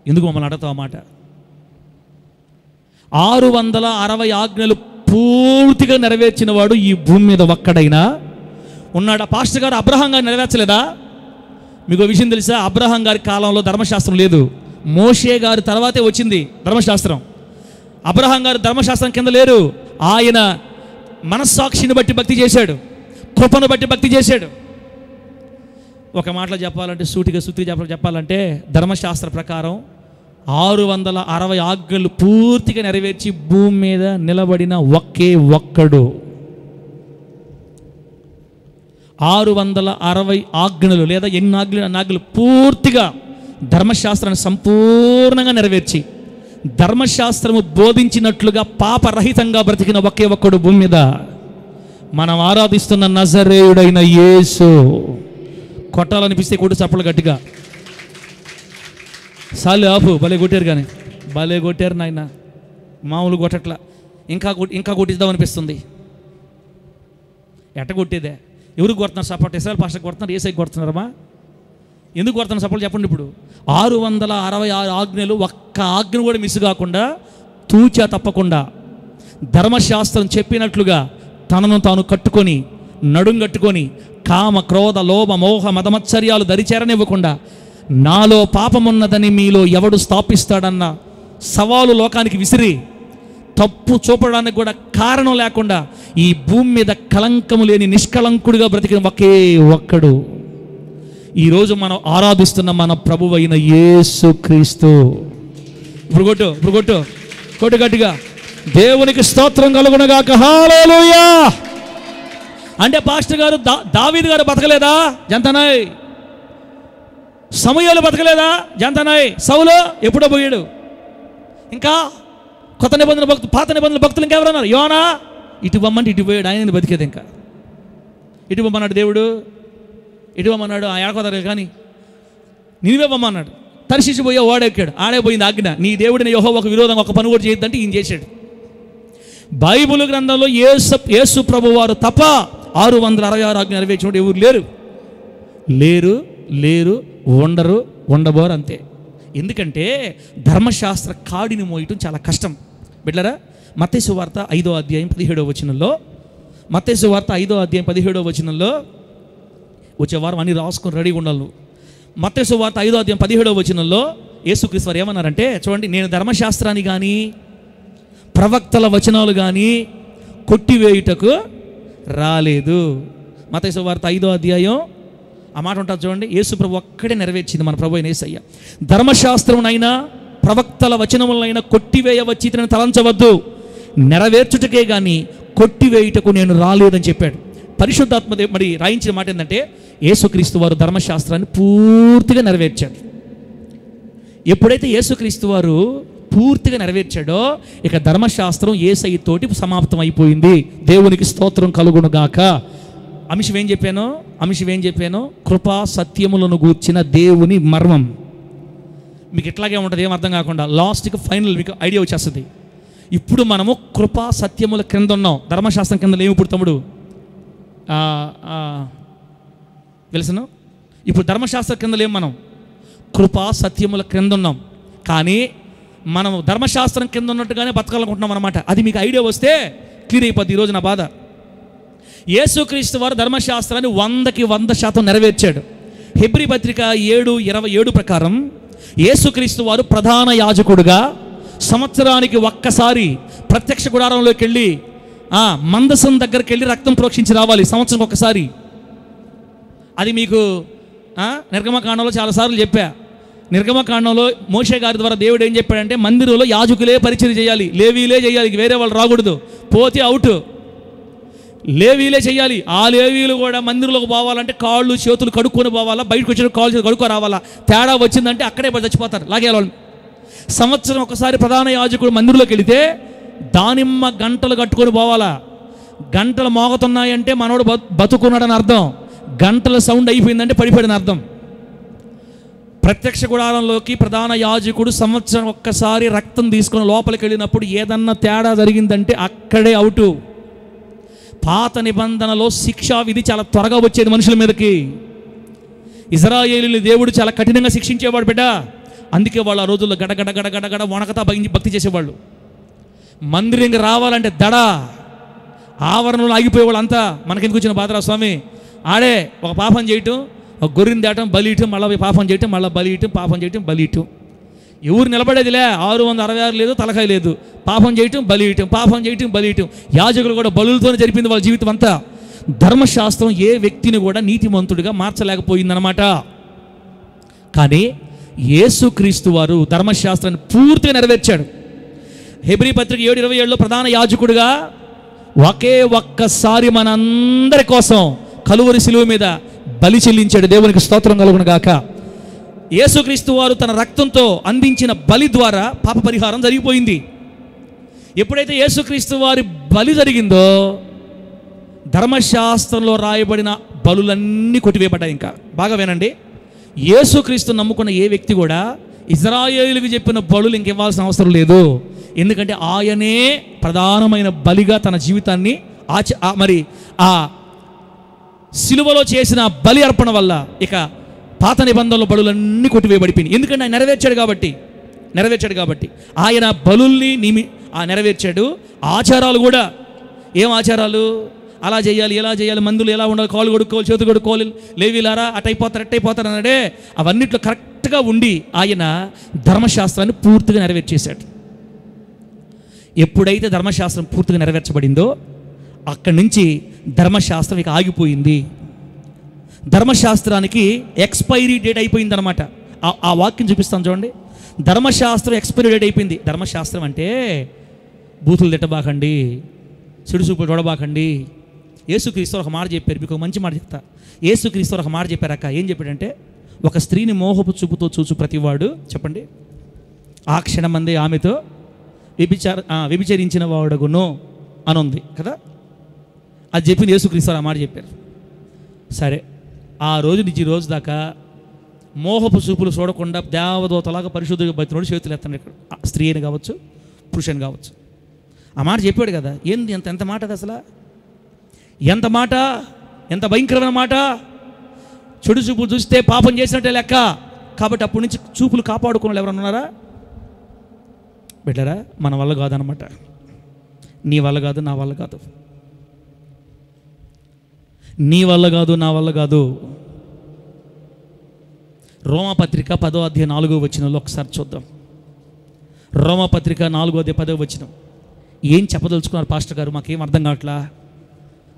ఎందుకు మమ్మల్ని అడుగుతావు ఆ మాట? 660 ఆజ్ఞలు పూర్తిగా నెరవేర్చిన వాడు ఈ భూమి మీద ఒక్కడైనా ఉన్నాడా? పాస్టర్ గారు అబ్రహాం గారు నెరవేర్చలేదా? మీకు విషయం తెలుసా, అబ్రహాం గారి కాలంలో ధర్మశాస్త్రం లేదు. మోషే గారి తర్వాతే వచ్చింది ధర్మశాస్త్రం. అబ్రహాం గారు ధర్మశాస్త్రం కింద లేరు. ఆయన మనస్సాక్షిని బట్టి భక్తి చేశాడు, కృపను బట్టి భక్తి చేశాడు. ఒక మాటలో చెప్పాలంటే, సూటిగా చెప్పాలంటే, ధర్మశాస్త్ర ప్రకారం 660 ఆజ్ఞలు పూర్తిగా నెరవేర్చి భూమి మీద నిలబడిన ఒకే ఒక్కడు. 660 ఆజ్ఞలు లేదా ఎన్ని ఆజ్ఞలు పూర్తిగా ధర్మశాస్త్రాన్ని సంపూర్ణంగా నెరవేర్చి ధర్మశాస్త్రము బోధించినట్లుగా పాపరహితంగా బ్రతికిన ఒకే ఒక్కడు భూమి మీద మనం ఆరాధిస్తున్న నజరేయుడైన యేసు. కొట్టాలనిపిస్తే కొట్టు చప్పలు గట్టిగా. సాలి ఆపు, భలే కొట్టారు, కానీ భలే కొట్టారు నాయన, మామూలు కొట్టట్లా. ఇంకా కొట్టిద్దాం అనిపిస్తుంది. ఎట్ట కొట్టేదే, ఎవరికి కొడుతున్నారు సపోర్ట్? ఇస్రాయల్ పాస్టర్కి కొడుతున్నారు, ఏసైకి కొడుతున్నారమ్మా? ఎందుకు కొడుతున్నారు సపోర్ట్ చెప్పండి. ఇప్పుడు 666 ఆజ్ఞలు, ఒక్క ఆజ్ఞ కూడా మిస్ కాకుండా, తూచా తప్పకుండా ధర్మశాస్త్రం చెప్పినట్లుగా తనను తాను కట్టుకొని, నడుం కట్టుకొని, కామ క్రోధ లోభ మోహ మదమత్సర్యాలు దరిచేరనివ్వకుండా, నాలో పాపమున్నదని మీలో ఎవడు స్థాపిస్తాడన్న సవాలు లోకానికి విసిరి, తప్పు చూపడానికి కూడా కారణం లేకుండా ఈ భూమి మీద కలంకము లేని నిష్కలంకుడిగా బ్రతికిన ఒకే ఒక్కడు ఈరోజు మనం ఆరాధిస్తున్న మన ప్రభువైన యేసుక్రీస్తు. ఇప్పుడు కొట్టు గట్టిగా, దేవునికి స్తోత్రం కలుగునుగాక. హల్లెలూయా. అంటే పాస్టర్ గారు దావీదు గారు బతకలేదా? జంతనాయ్. సమూయేలు బతకలేదా? జంతనాయ్. సౌలు ఎప్పుడో పోయాడు. ఇంకా కొత్త నిబంధన భక్తులు, పాత నిబంధన భక్తులు ఇంకెవరన్నారు? యోనా ఇటు బొమ్మంటే ఇటు పోయాడు, ఆయన బతికేది. ఇంకా ఇటు బొమ్మన్నాడు దేవుడు, ఇటు బొమ్మన్నాడు. ఆ ఏడకోదారు కానీ నీవే బొమ్మన్నాడు. తర్షీషు పోయా ఓడెక్కాడు, ఆడే పోయింది ఆజ్ఞ. నీ దేవుడిని యెహోవాకు విరోధంగా ఒక పని కూడా చేయొద్దంటే ఈయన చేశాడు. బైబిల్ గ్రంథంలో యేసు ప్రభు వారు తప్ప 666 ఆజ్ఞ నెరవేర్చినప్పుడు ఎవరు లేరు, ఉండబోరు అంతే. ఎందుకంటే ధర్మశాస్త్ర కాడిని మోయటం చాలా కష్టం బిడ్డలారా. మత్తయి సువార్త 5వ అధ్యాయం 17వ వచనంలో, మత్తయి సువార్త 5వ అధ్యాయం 17వ వచనంలో, వచ్చే వారం అన్ని రాసుకొని రెడీగా ఉండాలి. మత్తయి సువార్త 5వ అధ్యాయం 17వ వచనంలో యేసుక్రీస్తు వారు ఏమన్నారంటే చూడండి, నేను ధర్మశాస్త్రాన్ని కానీ ప్రవక్తల వచనాలు కానీ కొట్టివేయుటకు రాలేదు. మత్తయి సువార్త 5వ అధ్యాయం ఆ మాట ఉంటుంది చూడండి. యేసు ప్రభు ఒక్కడే నెరవేర్చింది మన ప్రభు అయిన యేసయ్య. ధర్మశాస్త్రమునైనా ప్రవక్తల వచనములైనా కొట్టివేయవచ్చితని తలంచవద్దు, నెరవేర్చుటకే కానీ కొట్టివేయుటకు నేను రాలేదని చెప్పాడు. పరిశుద్ధాత్మ మరి రాయించిన మాట ఏంటంటే, యేసుక్రీస్తు వారు ధర్మశాస్త్రాన్ని పూర్తిగా నెరవేర్చాడు. ఎప్పుడైతే యేసుక్రీస్తు వారు పూర్తిగా నెరవేర్చాడో ఇక ధర్మశాస్త్రం యేసయ్యతోటి సమాప్తం అయిపోయింది. దేవునికి స్తోత్రం కలుగునుగాక. అంశం ఏం చెప్పాను? కృపా సత్యములను గూర్చిన దేవుని మర్మం. మీకు ఇట్లాగే ఉంటుంది, ఏం అర్థం కాకుండా లాస్ట్కి ఫైనల్ మీకు ఐడియా వచ్చేస్తుంది. ఇప్పుడు మనము కృపా సత్యముల క్రింద ఉన్నాం. ధర్మశాస్త్రం కింద లేవు ఇప్పుడు తమ్ముడు, తెలుసును. ఇప్పుడు ధర్మశాస్త్రం కింద లేము, మనం కృపా సత్యముల క్రింద ఉన్నాం. కానీ మనం ధర్మశాస్త్రం కింద ఉన్నట్టుగానే బతకాలనుకుంటున్నాం అన్నమాట. అది మీకు ఐడియా వస్తే క్లియర్ అయిపోద్ది. ఈరోజు నా బాధ, యేసుక్రీస్తు వారు ధర్మశాస్త్రాన్ని 100కి 100% నెరవేర్చాడు. హెబ్రీ పత్రిక 7:27 ప్రకారం యేసుక్రీస్తు వారు ప్రధాన యాజకుడుగా సంవత్సరానికి ఒక్కసారి ప్రత్యక్ష గుడారంలోకి వెళ్ళి మందసం దగ్గరికి వెళ్ళి రక్తం ప్రోక్షించి రావాలి. సంవత్సరం ఒక్కసారి. అది మీకు నిర్గమకాండంలో చాలాసార్లు చెప్పా. నిర్గమకాండంలో మోషే గారి ద్వారా దేవుడు ఏం చెప్పాడంటే, మందిరంలో యాజకులే పరిచయం చేయాలి, లేవీలే చేయాలి, వేరే వాళ్ళు రాకూడదు, పోతే అవుట్. లేవీలే చేయాలి. ఆ లేవీలు కూడా మందిరంలోకి పోవాలంటే కాళ్ళు చేతులు కడుక్కొని పోవాలా, బయటకు వచ్చిన కాళ్ళు చేతులు కడుక్కొని రావాలా. తేడా వచ్చిందంటే అక్కడే చచ్చిపోతారు, లాగే వాళ్ళు. సంవత్సరం ఒకసారి ప్రధాన యాజకుడు మందిరంలోకి వెళితే దానిమ్మ గంటలు కట్టుకొని పోవాలా. గంటలు మోగుతున్నాయంటే మనోడు బతుకున్నాడని అర్థం, గంటల సౌండ్ అయిపోయిందంటే పడిపోయాడని అర్థం. ప్రత్యక్ష గుడారంలోకి ప్రధాన యాజకుడు సంవత్సరం ఒక్కసారి రక్తం తీసుకొని లోపలికి వెళ్ళినప్పుడు ఏదన్నా తేడా జరిగిందంటే అక్కడే అవుటు. పాత నిబంధనలో శిక్షా విధి చాలా త్వరగా వచ్చేది మనుషుల మీదకి. ఇజ్రాయేలీని దేవుడు చాలా కఠినంగా శిక్షించేవాడు బిడ్డ. అందుకే వాళ్ళు ఆ రోజుల్లో గడగడ వణకతా భక్తి చేసేవాళ్ళు. మందిరంగా రావాలంటే దడ, ఆవరణలో ఆగిపోయేవాళ్ళు అంతా. మనకెందుకు వచ్చిన బాధరా స్వామి? ఆడే ఒక పాపం చేయటం, ఒక గొర్రెని దాటం, బలియటం, మళ్ళీ పాపం చేయటం, మళ్ళీ బలియటం, పాపం చేయటం, బలియటం. ఎవరు నిలబడేదిలే. 666 లేదు, తలకాయ లేదు. పాపం చేయటం, బలియటం, పాపం చేయటం, బలియటం. యాజకులు కూడా బలులతోనే జరిపింది వాళ్ళ జీవితం అంతా. ధర్మశాస్త్రం ఏ వ్యక్తిని కూడా నీతిమంతుడిగా మార్చలేకపోయిందన్నమాట. కానీ యేసుక్రీస్తు వారు ధర్మశాస్త్రాన్ని పూర్తిగా నెరవేర్చాడు. హెబ్రీ పత్రిక 7:27లో ప్రధాన యాజకుడిగా ఒకే ఒక్కసారి మనందరి కోసం కలువరి శిలువ మీద బలి చెల్లించాడు. దేవునికి స్తోత్రం కలుగును గాక. యేసుక్రీస్తు వారు తన రక్తంతో అందించిన బలి ద్వారా పాప పరిహారం జరిగిపోయింది. ఎప్పుడైతే యేసుక్రీస్తు వారి బలి జరిగిందో ధర్మశాస్త్రంలో రాయబడిన బలులన్నీ కొట్టివేయబడ్డాయి. ఇంకా బాగా వినండి, యేసుక్రీస్తు నమ్ముకున్న ఏ వ్యక్తి కూడా ఇజ్రాయేలుకి చెప్పిన బలులు ఇంకివ్వాల్సిన అవసరం లేదు. ఎందుకంటే ఆయనే ప్రధానమైన బలిగా తన జీవితాన్ని మరి సిలువలో చేసిన బలి అర్పణ వల్ల ఇక పాత నిబంధనల బలులన్నీ కొట్టివేయబడిపోయినాయి. ఎందుకంటే ఆయన నెరవేర్చాడు కాబట్టి ఆయన బలుల్ని నెరవేర్చాడు. ఆచారాలు కూడా ఏం ఆచారాలు? అలా చేయాలి, ఎలా చేయాలి, మందులు ఎలా ఉండాలి, కాళ్ళు కొడుకోవాలి, చేతులు కొడుకోవాలి, లేవిలారా అట్టయిపోతారు అన్నాడే. అవన్నిట్లో కరెక్ట్గా ఉండి ఆయన ధర్మశాస్త్రాన్ని పూర్తిగా నెరవేర్చేశాడు. ఎప్పుడైతే ధర్మశాస్త్రం పూర్తిగా నెరవేర్చబడిందో అక్కడి నుంచి ధర్మశాస్త్రం ఇక ఆగిపోయింది. ధర్మశాస్త్రానికి ఎక్స్పైరీ డేట్ అయిపోయిందనమాట. ఆ వాక్యం చూపిస్తాను చూడండి. ధర్మశాస్త్రం ఎక్స్పైరీ డేట్ అయిపోయింది. ధర్మశాస్త్రం అంటే బూతులు తిట్టబాకండి, సిడుసూపులు చూడబాకండి. యేసుక్రీస్తు ఒక మాట చెప్పారు. మీకు ఒక మంచి మాట చెప్తా. యేసుక్రీస్తు ఒక మాట చెప్పారక్క. ఏం చెప్పాడంటే, ఒక స్త్రీని మోహపు చూపుతో చూచు ప్రతివాడు, చెప్పండి, ఆ క్షణమందే ఆమెతో వ్యభిచరించిన వాడుగును అని ఉంది కదా. అది చెప్పింది యేసుక్రీస్తు ఆ మాట చెప్పారు. సరే, ఆ రోజు నుంచి ఈ రోజు దాకా మోహపు చూపులు చూడకుండా దేవదూతలాగా పరిశుద్ధంగా బతినోడు చేతులు ఎత్తండి. ఇక్కడ స్త్రీ అని కావచ్చు, పురుషుని కావచ్చు. ఆ మాట చెప్పాడు కదా. ఏంది ఎంత మాట అది అసలు? ఎంత మాట, ఎంత భయంకరమైన మాట. చెడు చూపులు చూస్తే పాపం చేసినట్టే లెక్క. కాబట్టి అప్పటి నుంచి చూపులు కాపాడుకున్న వాళ్ళు ఎవరన్నా ఉన్నారా? బిడ్డరా, మన వల్ల కాదనమాట. నీ వల్ల కాదు, నా వల్ల కాదు. నీ వల్ల కాదు, నా వల్ల కాదు. రోమాపత్రిక 10వ అధ్యాయం 4వ వచనంలో ఒకసారి చూద్దాం. రోమాపత్రిక 4వ అధ్యాయం 10వ వచనం. ఏం చెప్పదలుచుకున్నారు పాస్టర్ గారు? మాకేం అర్థం కావట్లా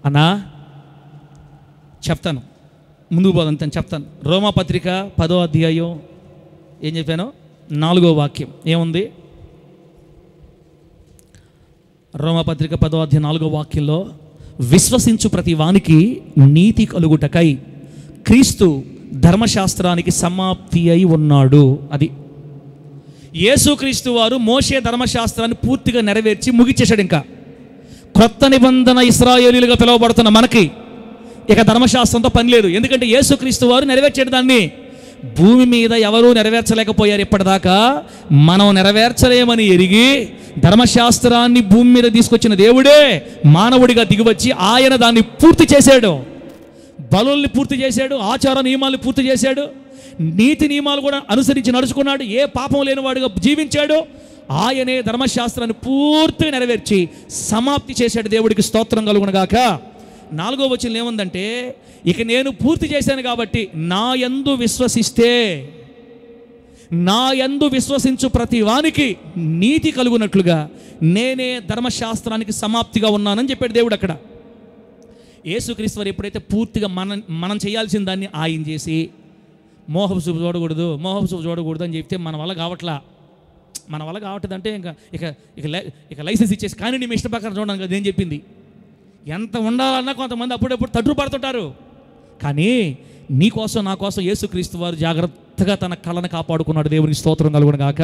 అన్నా. చెప్తాను, ముందుకు పోదంతాను చెప్తాను. రోమాపత్రిక 10వ అధ్యాయం ఏం చెప్పాను? 4వ వాక్యం ఏముంది? రోమాపత్రిక 10వ అధ్యాయం 4వ వాక్యంలో, విశ్వసించు ప్రతి వానికి నీతి కలుగుటకై క్రీస్తు ధర్మశాస్త్రానికి సమాప్తి అయి ఉన్నాడు. అది యేసుక్రీస్తు వారు మోషే ధర్మశాస్త్రాన్ని పూర్తిగా నెరవేర్చి ముగిచ్చేశాడు. ఇంకా క్రొత్త నిబంధన ఇశ్రాయేలీలుగా పిలువబడుతున్న మనకి ఇక ధర్మశాస్త్రంతో పని లేదు. ఎందుకంటే యేసుక్రీస్తు వారు నెరవేర్చాడు దాన్ని. భూమి మీద ఎవరూ నెరవేర్చలేకపోయారు ఇప్పటిదాకా. మనం నెరవేర్చలేమని ఎరిగి ధర్మశాస్త్రాన్ని భూమి మీద తీసుకొచ్చిన దేవుడే మానవుడిగా దిగివచ్చి ఆయన దాన్ని పూర్తి చేశాడు. బలుల్ని పూర్తి చేశాడు, ఆచార నియమాలను పూర్తి చేశాడు, నీతి నియమాలు కూడా అనుసరించి నడుచుకున్నాడు, ఏ పాపం లేనివాడుగా జీవించాడు. ఆయనే ధర్మశాస్త్రాన్ని పూర్తిగా నెరవేర్చి సమాప్తి చేశాడు. దేవుడికి స్తోత్రం కలుగునుగాక. 4వ వచనం ఏముందంటే, ఇక నేను పూర్తి చేశాను కాబట్టి నా యందు విశ్వసించు ప్రతి వానికి నీతి కలుగునట్లుగా నేనే ధర్మశాస్త్రానికి సమాప్తిగా ఉన్నానని చెప్పాడు దేవుడు అక్కడ. యేసుక్రీస్తు వారు ఎప్పుడైతే పూర్తిగా మనం చేయాల్సిన దాన్ని ఆయన చేసి మోహపు చూపు చూడకూడదు అని చెప్తే మన వల్ల కావట్లేదంటే ఇక లైసెన్స్ ఇచ్చేసి కానీ నీ ఇష్ట ప్రకారం చూడడానికి అది ఏం చెప్పింది. ఎంత ఉండాలన్నా కొంతమంది అప్పుడప్పుడు తట్టు పడుతుంటారు. కానీ నీ కోసం నా కోసం యేసుక్రీస్తు వారు జాగ్రత్తగా తన కళను కాపాడుకున్నాడు. దేవునికి స్తోత్రం కలుగును గాక.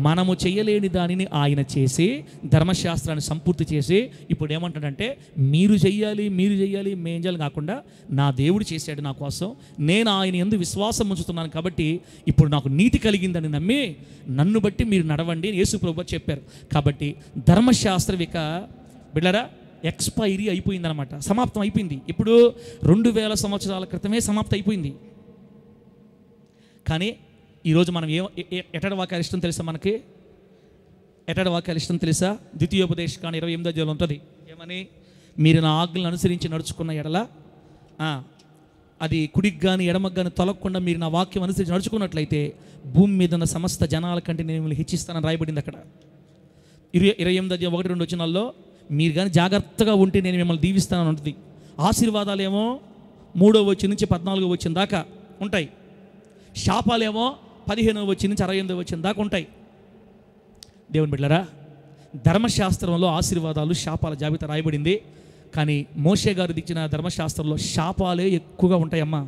మనము చేయలేని దానిని ఆయన చేసి ధర్మశాస్త్రాన్ని సంపూర్తి చేసి ఇప్పుడు ఏమంటాడంటే, మీరు చెయ్యాలి మేం చేయాలి కాకుండా నా దేవుడు చేశాడు నా కోసం, నేను ఆయన యందు విశ్వాసం ఉంచుతున్నాను కాబట్టి ఇప్పుడు నాకు నీతి కలిగిందని నమ్మి నన్ను బట్టి మీరు నడవండి అని యేసు ప్రభువు చెప్పారు. కాబట్టి ధర్మశాస్త్రం ఇక బిడ్డరా ఎక్స్పైరీ అయిపోయిందనమాట, సమాప్తం అయిపోయింది. ఇప్పుడు 2000 సంవత్సరాల క్రితమే సమాప్తం అయిపోయింది. కానీ ఈరోజు మనం ఎటడ వాక్యాలు ఇష్టం తెలుసా? మనకి ఎటడ వాక్యాలు ఇష్టం తెలుసా? ద్వితీయోపదేశకాండం 28వ అధ్యాయంలో ఉంటుంది. ఏమని? మీరు నా ఆజ్ఞలను అనుసరించి నడుచుకున్న ఎడల అది కుడికి కానీ ఎడమకు కానీ తొలగకుండా మీరు నా వాక్యం అనుసరించి నడుచుకున్నట్లయితే భూమి మీద ఉన్న సమస్త జనాల కంటే నేను మిమ్మల్ని హెచ్చిస్తానని రాయబడింది అక్కడ. 28వ అధ్యాయం 1-2 వచనాల్లో మీరు కానీ జాగ్రత్తగా ఉంటే నేను మిమ్మల్ని దీవిస్తానని ఉంటుంది. ఆశీర్వాదాలేమో 3వ వచనం నుంచి 14వ వచనం దాకా ఉంటాయి. శాపాలేమో 15వ వచనం నుంచి 68వ వచనం దాకా ఉంటాయి. దేవుని బిడ్డలారా, ధర్మశాస్త్రంలో ఆశీర్వాదాలు శాపాల జాబితా రాయబడింది. కానీ మోషే గారు ఇచ్చిన ధర్మశాస్త్రంలో శాపాలే ఎక్కువగా ఉంటాయమ్మా.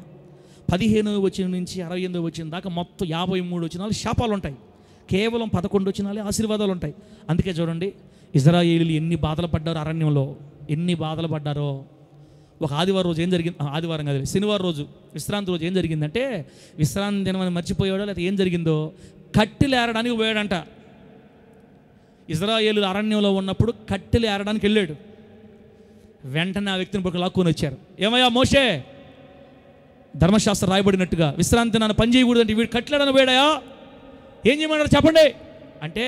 15వ వచనం నుంచి 68వ వచనం దాకా మొత్తం 53 వచనాలు శాపాలు ఉంటాయి. కేవలం 11 వచనాలే ఆశీర్వాదాలు ఉంటాయి. అందుకే చూడండి, ఇజ్రాయేలీలు ఎన్ని బాధలు పడ్డారో, అరణ్యంలో ఎన్ని బాధలు పడ్డారో. ఒక ఆదివారం రోజు ఏం జరిగింది, ఆదివారం కాదు శనివారం రోజు విశ్రాంతి రోజు ఏం జరిగిందంటే, విశ్రాంతి దినమని మర్చిపోయాడో లేకపోతే ఏం జరిగిందో, కట్టెలు ఏరడానికి పోయాడంట. ఇజ్రాయేలు అరణ్యంలో ఉన్నప్పుడు కట్టెలు ఏరడానికి వెళ్ళాడు. వెంటనే ఆ వ్యక్తిని పట్టుకు లాక్కొని వచ్చారు. ఏమయ్యా మోషే, ధర్మశాస్త్రం రాయబడినట్టుగా విశ్రాంతి నన్ను పని చేయకూడదంటే వీడు కట్లేడని పోయాడయా, ఏం చేయమన్నారు చెప్పండి అంటే,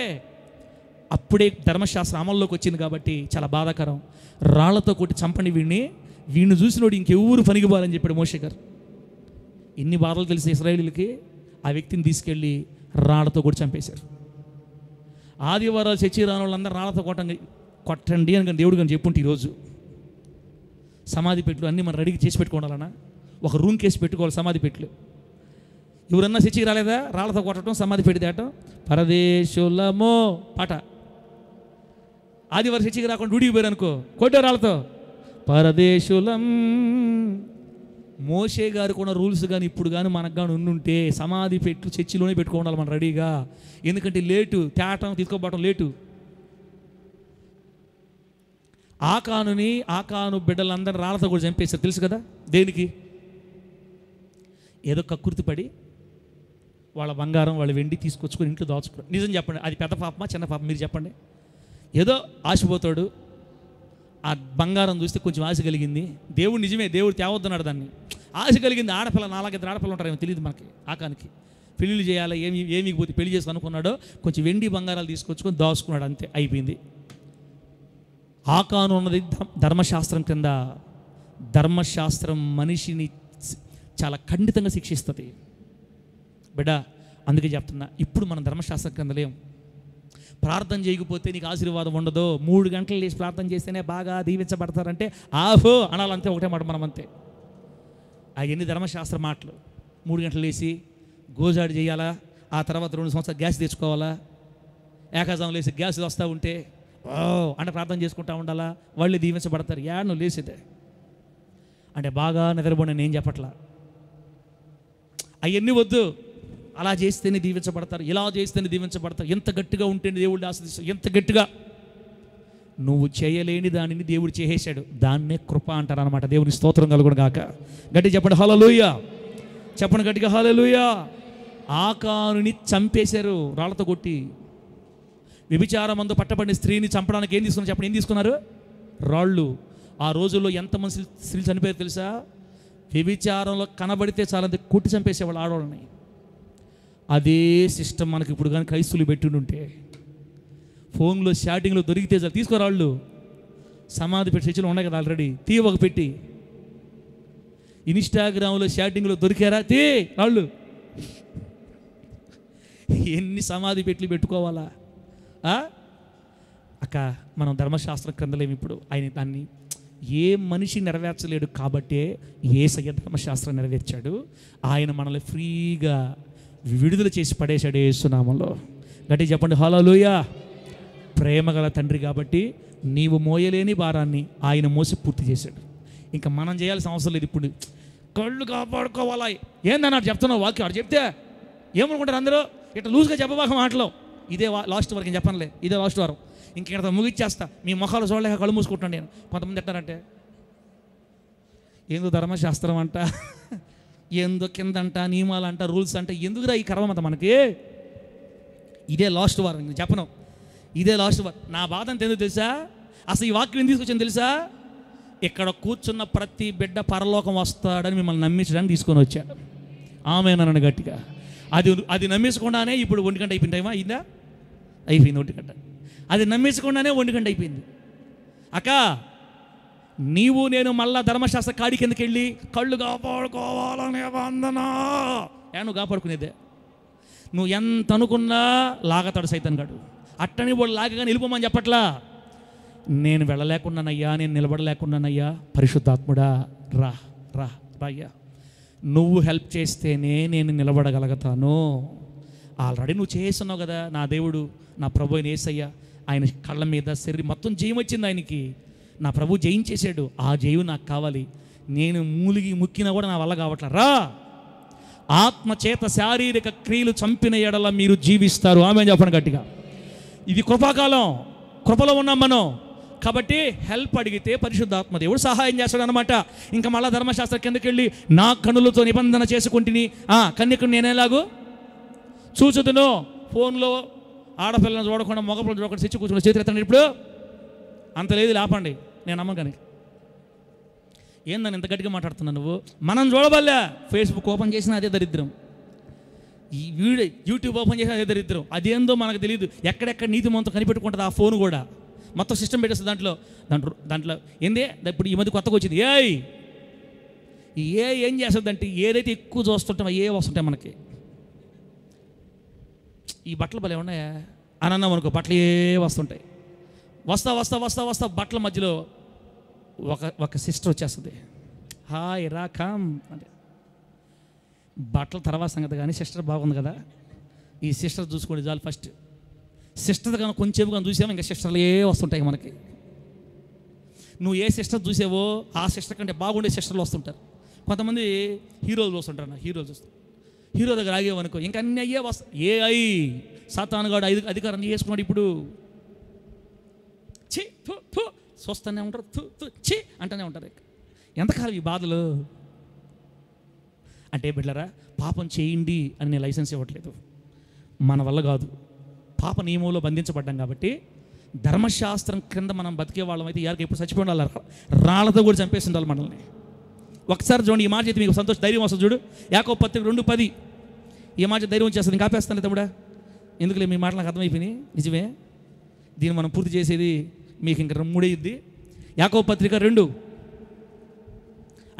అప్పుడే ధర్మశాస్త్రం అమల్లోకి వచ్చింది కాబట్టి చాలా బాధాకరం. రాళ్లతో కొట్టి చంపండి వీడిని చూసినోడు ఇంకెవరు పనికిపోవాలని చెప్పాడు మోషే గారు. ఎన్ని బాధలు తెలిసి ఇశ్రాయేలీలకి. ఆ వ్యక్తిని తీసుకెళ్ళి రాళ్లతో కొట్టి చంపేశారు. ఆదివారాలు చర్చి రాని వాళ్ళందరూ రాళ్లతో కొట్టండి అని దేవుడు కానీ చెప్పుంటే ఈరోజు సమాధి పెట్లు అన్నీ మనం రెడీగా చేసి పెట్టుకోవాలన్నా, ఒక రూమ్ కేసి పెట్టుకోవాలి సమాధి పెట్లు. ఎవరన్నా చర్చికి రాలేదా, రాళ్లతో కొట్టడం, సమాధి పెట్టి తేటం. పరదేశులమో పాట. ఆదివారం చర్చికి రాకుండా డ్యూటీకి పోయారు అనుకో, కొట్టే రాళ్ళతో పరదేశులం. మోషే గారు కూడా రూల్స్ కానీ ఇప్పుడు కానీ మనకు కానీ ఉండుంటే సమాధి పెట్లు చర్చిలోనే పెట్టుకోవాలి మనం రెడీగా. ఎందుకంటే లేటు తేటం తీసుకోబడటం లేటు. ఆకాను బిడ్డలందరూ రాళ్ళతో కూడా చంపేశారు తెలుసు కదా. దేనికి? ఏదో కక్కుర్తి పడి వాళ్ళ బంగారం వాళ్ళ వెండి తీసుకొచ్చుకొని ఇంట్లో దాచుకోవడం. నిజం చెప్పండి, అది పెద్ద పాపమా చిన్న పాపం మీరు చెప్పండి. ఏదో ఆశపోతాడు, ఆ బంగారం చూస్తే కొంచెం ఆశ కలిగింది. దేవుడు నిజమే, దేవుడు తేవద్దన్నాడు దాన్ని. ఆశ కలిగింది. ఆడపిల్ల, నాలుగైదు ఆడపిల్ల ఉంటారేమో తెలియదు మనకి. ఆకానికి పెళ్ళిళ్ళు చేయాలి, ఏమి పోతే పెళ్లి చేసి అనుకున్నాడో కొంచెం వెండి బంగారాలు తీసుకొచ్చుకొని దాచుకున్నాడు, అంతే అయిపోయింది. ఆకాను ఉన్నది ధర్మశాస్త్రం కింద. ధర్మశాస్త్రం మనిషిని చాలా ఖండితంగా శిక్షిస్తుంది బిడ్డ. అందుకే చెప్తున్నా, ఇప్పుడు మనం ధర్మశాస్త్రం కింద లేం. ప్రార్థన చేయకపోతే నీకు ఆశీర్వాదం ఉండదు. 3 గంటలు లేచి ప్రార్థన చేస్తేనే బాగా దీవించబడతారంటే ఆహో అనాలంతే, ఒకటే మాట మనం అంతే. అవన్నీ ధర్మశాస్త్ర మాటలు. 3 గంటలు లేచి గోజాడు చేయాలా, ఆ తర్వాత 2 సంవత్సరాలు గ్యాస్ తెచ్చుకోవాలా, ఏకాజాం లేచి గ్యాస్ వస్తూ ఉంటే అంటే ప్రార్థన చేసుకుంటూ ఉండాలా, వాళ్ళు దీవించబడతారు. నువ్వు లేచితే అంటే బాగా నిద్రపోయిన నేను చెప్పట్లా, అవన్నీ వద్దు. అలా చేస్తేనే దీవించబడతారు, ఇలా చేస్తేనే దీవించబడతారు, ఎంత గట్టిగా ఉంటేనే దేవుడు ఆశీర్వదిస్తాడు. ఎంత గట్టిగా నువ్వు చేయలేని దానిని దేవుడు చేసేశాడు, దాన్నే కృప అంటారు అనమాట. దేవుని స్తోత్రం కలుగును గాక. గట్టిగా చెప్పండి హల్లెలూయా. చెప్పండి గట్టిగా హల్లెలూయా. ఆకానుని చంపేశారు రాళ్లతో కొట్టి. వ్యభిచారం మందు పట్టబడిన స్త్రీని చంపడానికి ఏం తీసుకున్నారు చెప్పండి? ఏం తీసుకున్నారు? రాళ్ళు. ఆ రోజుల్లో ఎంతమంది స్త్రీలు చనిపోయారు తెలుసా? వ్యభిచారంలో కనబడితే చాలా కొట్టి చంపేసేవాళ్ళు ఆడవాళ్ళని. అదే సిస్టమ్ మనకి ఇప్పుడు కానీ క్రైస్తువులు పెట్టుంటే, ఫోన్లో చాటింగ్లో దొరికితే చాలు తీసుకోరాళ్ళు. సమాధి పెట్టి చర్చలు ఉన్నాయి కదా ఆల్రెడీ, తీవక పెట్టి. ఇన్స్టాగ్రామ్లో చాటింగ్లో దొరికారా, తీ రాళ్ళు. ఎన్ని సమాధి పెట్లు పెట్టుకోవాలా అక్క? మనం ధర్మశాస్త్రం క్రిందలేము ఇప్పుడు. ఆయన దాన్ని ఏ మనిషి నెరవేర్చలేడు కాబట్టే యేసయ్య ధర్మశాస్త్రం నెరవేర్చాడు. ఆయన మనల్ని ఫ్రీగా విడుదల చేసి పడేశాడు యేసు నామములో. గట్టిగా చెప్పండి హల్లెలూయా. ప్రేమగల తండ్రి కాబట్టి నీవు మోయలేని భారాన్ని ఆయన మోసి పూర్తి చేశాడు. ఇంకా మనం చేయాల్సిన అవసరం లేదు. ఇప్పుడు కళ్ళు కాపాడుకోవాలా ఏందన్నా చెప్తున్నావు వాక్యం అక్కడ చెప్తే ఏమనుకుంటారు అందరూ? ఇట్లా లూజ్గా చెప్పబాక మాటలో. ఇదే లాస్ట్ వరకు చెప్పనులే, ఇదే లాస్ట్ వారం. ఇంకెక్కడ ముగిచ్చేస్తా. మీ మొఖాలు చూడలేక కళ్ళు మూసుకుంటున్నాను నేను. కొంతమంది ఎట్టారంటే ఏందో ధర్మశాస్త్రం అంట, ఏందో కిందంట, నియమాలంట, రూల్స్ అంట. ఎందుకురా ఈ కర్మమంత మనకి? ఇదే లాస్ట్ వారం నేను చెప్పను. ఇదే లాస్ట్ వారం. నా బాధ అంత ఎందుకు తెలుసా? అసలు ఈ వాక్యం ఎందుకు తీసుకొచ్చాను తెలుసా? ఇక్కడ కూర్చున్న ప్రతి బిడ్డ పరలోకం వస్తాడని మిమ్మల్ని నమ్మించడానికి తీసుకొని వచ్చాడు. ఆమేనని గట్టిగా. అది నమ్మేసుకుండానే ఇప్పుడు 1 గంట అయిపోయింది. టైమా అయిందా? అయిపోయింది 1 గంట. అది నమ్మేసుకుండానే 1 గంట అయిపోయింది. అక్క నీవు నేను మళ్ళా ధర్మశాస్త్ర కాడి కిందకి వెళ్ళి కళ్ళు కాపాడుకోవాలనే వందనా నువ్వు కాపాడుకునేదే. నువ్వు ఎంత అనుకున్నా లాగతాడు సైతాన్ గాడు. అట్టని వాడు లాగగానే వెళ్ళిపోమని చెప్పట్లా. నేను వెళ్ళలేకున్నానయ్యా, నేను నిలబడలేకున్నానయ్యా, పరిశుద్ధాత్ముడా రా రా రాయ్యా, నువ్వు హెల్ప్ చేస్తేనే నేను నిలబడగలుగుతాను. ఆల్రెడీ నువ్వు చేస్తున్నావు కదా. నా దేవుడు, నా ప్రభు అయిన యేసయ్య, ఆయన కళ్ళ మీద శరీరం మొత్తం జయం వచ్చింది ఆయనకి. నా ప్రభు జయించేశాడు. ఆ జయం నాకు కావాలి. నేను మూలిగి ముక్కినా కూడా నా వల్ల కావట్లా. రా, ఆత్మచేత శారీరక క్రియలు చంపిన ఎడల మీరు జీవిస్తారు. ఆమె చెప్పండి గట్టిగా. ఇది కృపాకాలం, కృపలో ఉన్నాం మనం. కాబట్టి హెల్ప్ అడిగితే పరిశుద్ధాత్మ దేవుడు సహాయం చేస్తాడు అనమాట. ఇంకా మళ్ళీ ధర్మశాస్త్రం కిందకి వెళ్ళి నా కన్నులతో నిబంధన చేసుకుంటుని కన్యకుని నేనేలాగూ చూచుదును. ఫోన్లో ఆడపిల్లని చూడకుండా మగపిల్లని చూడకుండా తెచ్చి కూర్చుని చేతులు ఎత్తండి. ఇప్పుడు అంత లేదు, లేపండి. నేను నమ్మను కానీ ఏందని ఇంత గట్టిగా మాట్లాడుతున్నావు నువ్వు? మనం చూడబల్లా. ఫేస్బుక్ ఓపెన్ చేసినా అదే దరిద్రం, ఈ యూట్యూబ్ ఓపెన్ చేసినా అదే దరిద్రం. అదేందో మనకు తెలియదు. ఎక్కడెక్కడ నీతి మొత్తం కనిపెట్టుకుంటుంది ఆ ఫోన్ కూడా. మొత్తం సిస్టమ్ పెట్టేస్తుంది దాంట్లో దాంట్లో ఏందే. ఇప్పుడు ఈ మధ్య కొత్తగా వచ్చింది ఏం చేస్తుందంటే ఏదైతే ఎక్కువ చూస్తుంటామో వస్తుంటాయి మనకి. ఈ బట్టలు భలే ఉన్నాయా అని అన్నాం అనుకో, బట్టలు వస్తుంటాయి. వస్తా బట్టల మధ్యలో ఒక సిస్టర్ వచ్చేస్తుంది. హాయ్ రాకమ్ అంటే బట్టల తర్వాత సంగతి, కానీ సిస్టర్ బాగుంది కదా, ఈ సిస్టర్ చూసుకోండి చాలు. ఫస్ట్ సిస్టర్ కానీ కొంచెం కానీ చూసామో ఇంకా సిస్టర్లే వస్తుంటాయి మనకి. నువ్వు ఏ సిస్టర్ చూసావో ఆ సిస్టర్ కంటే బాగుండే సిస్టర్లు వస్తుంటారు. కొంతమంది హీరోలు చూస్తుంటారు. హీరోలు చూస్తారు, హీరో దగ్గర ఆగేవనుకో ఇంకా అన్నీ అయ్యే వస్తాయి. సాతానుగాడు అధికారం చేసుకున్నాడు. ఇప్పుడు ఛీ చూస్తూనే ఉంటారు, ఛీ అంటూనే ఉంటారు. ఎంతకాలం ఈ బాధలు అంటే బిడ్డలారా, పాపం చేయండి అని నేను లైసెన్స్ ఇవ్వట్లేదు, మన వల్ల కాదు. పాప నియమంలో బంధించబడ్డాం కాబట్టి ధర్మశాస్త్రం క్రింద మనం బతికే వాళ్ళం అయితే ఎవరికి ఎప్పుడు చచ్చిపోయి ఉండాలి, రాళ్లతో కూడా చంపేసి ఉండాలి మనల్ని. ఒకసారి చూడండి, ఈ మాట చేతి మీకు ధైర్యం వస్తుంది చూడు. యాకోబు పత్రిక 2:10 ఈ మాట ధైర్యం వచ్చేస్తుంది. ఇంకా ఆపేస్తాను తమ్ముడా, ఎందుకులే మీ మాట నాకు అర్థమైపోయినాయి. నిజమే, దీన్ని మనం పూర్తి చేసేది మీకు ఇంకా 3 అయ్యిద్ది. యాకోబు పత్రిక 2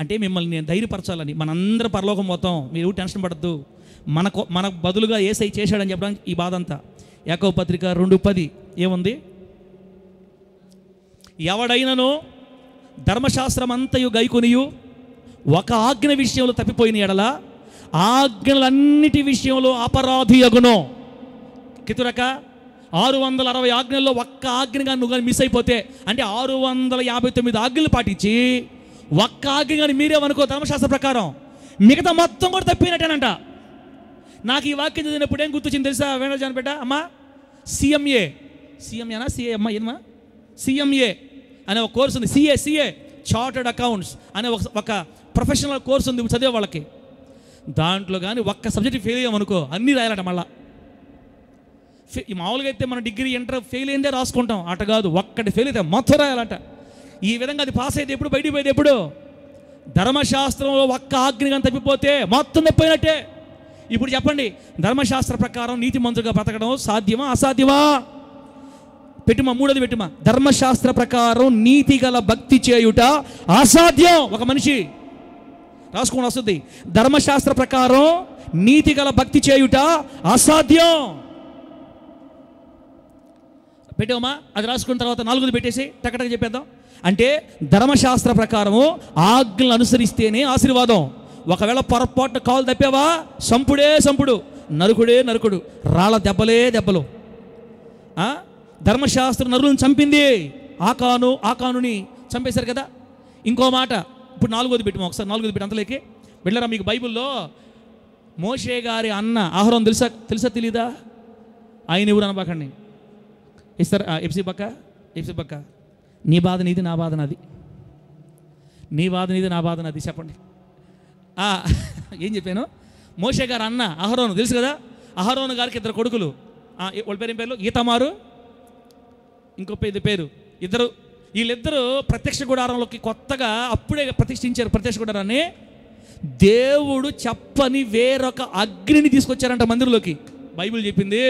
అంటే మిమ్మల్ని నేను ధైర్యపరచాలని. మనందరూ పరలోకం పోతాం, మీరు టెన్షన్ పడద్దు. మనకు బదులుగా యేసై చేశాడని చెప్పడానికి ఈ బాధ అంతా. యాకోబు పత్రిక 2:10 ఏముంది? ఎవడైనను ధర్మశాస్త్రం అంతయు గైకొనియు ఒక ఆజ్ఞ విషయంలో తప్పిపోయిన ఎడల ఆజ్ఞలన్నిటి విషయంలో అపరాధి అగును. కితురక 660 ఆజ్ఞల్లో ఒక్క ఆజ్ఞగా నువ్వు కానీ మిస్ అయిపోతే, అంటే 659 ఆజ్ఞలు పాటించి ఒక్క ఆజ్ఞ కానీ మీరేమనుకో ధర్మశాస్త్ర ప్రకారం, మిగతా మొత్తం కూడా తప్పినట్టేనంట. నాకు ఈ వాక్యం చదివినప్పుడు ఏం గుర్తొచ్చింది తెలుసా వేణుజాన్ బిడ్డ? అమ్మా, సిఎంఏనా ఏమా సిఎంఏ అనే ఒక కోర్సు ఉంది. సిఏ చార్టర్డ్ అకౌంట్స్ అనే ఒక ప్రొఫెషనల్ కోర్సు ఉంది చదివే వాళ్ళకి. దాంట్లో కానీ ఒక్క సబ్జెక్ట్ ఫెయిల్ అయ్యామనుకో అన్నీ రాయాలట. మళ్ళా మామూలుగా అయితే మన డిగ్రీ ఇంటర్ ఫెయిల్ అయిందే రాసుకుంటాం, అట కాదు, ఒక్కటి ఫెయిల్ అయితే మొత్తం రాయాలంట. ఈ విధంగా అది పాస్ అయితే ఎప్పుడు బయటికి పోయేది ఎప్పుడు? ధర్మశాస్త్రంలో ఒక్క ఆజ్ఞ కానీ తప్పిపోతే మొత్తం తప్పిపోయినట్టే. ఇప్పుడు చెప్పండి, ధర్మశాస్త్ర ప్రకారం నీతిమంతులుగా బ్రతకడం సాధ్యమా అసాధ్యమా? పెట్టుమా, 3ది పెట్టుమా. ధర్మశాస్త్ర ప్రకారం నీతి గల భక్తి చేయుట అసాధ్యం. ఒక మనిషి రాసుకొని వస్తుంది, ధర్మశాస్త్ర ప్రకారం నీతి గల భక్తి చేయుట అసాధ్యం. పెట్టామా? అది రాసుకున్న తర్వాత 4ది పెట్టేసి టకటక చెప్పేద్దాం. అంటే ధర్మశాస్త్ర ప్రకారము ఆజ్ఞలు అనుసరిస్తేనే ఆశీర్వాదం. ఒకవేళ పొరపాటున కాలు తప్పావా, సంపుడు, నరుకుడు, రాళ్ళ దెబ్బలు. ధర్మశాస్త్రం నరులను చంపింది. ఆకానుని చంపేశారు కదా. ఇంకో మాట, ఇప్పుడు 4ది పెట్టాము. ఒకసారి 4ది పెట్టి అంతలోకి వెళ్ళరా. మీకు బైబిల్లో మోషే గారి అన్న అహరోను తెలుసా తెలీదా? ఆయన ఎవరు అనబాకండి. ఇస్తారు ఎఫ్సి పక్క. నీ బాధ నీది, నా బాధ నాది. నీ బాధ నీది, నా బాధ నాది. చెప్పండి ఏం చెప్పాను? మోషే గారు అన్న అహరోను తెలుసు కదా. అహరోను గారికి 2 కొడుకులు. వాళ్ళ పేరు ఈతమారు, ఇంకో పేరు ఇద్దరు. వీళ్ళిద్దరూ ప్రత్యక్ష గుడారంలోకి కొత్తగా అప్పుడే ప్రతిష్ఠించారు. ప్రత్యక్ష గుడారాన్ని దేవుడు చెప్పని వేరొక అగ్నిని తీసుకొచ్చారంట మందిరంలోకి. బైబిల్ చెప్పింది,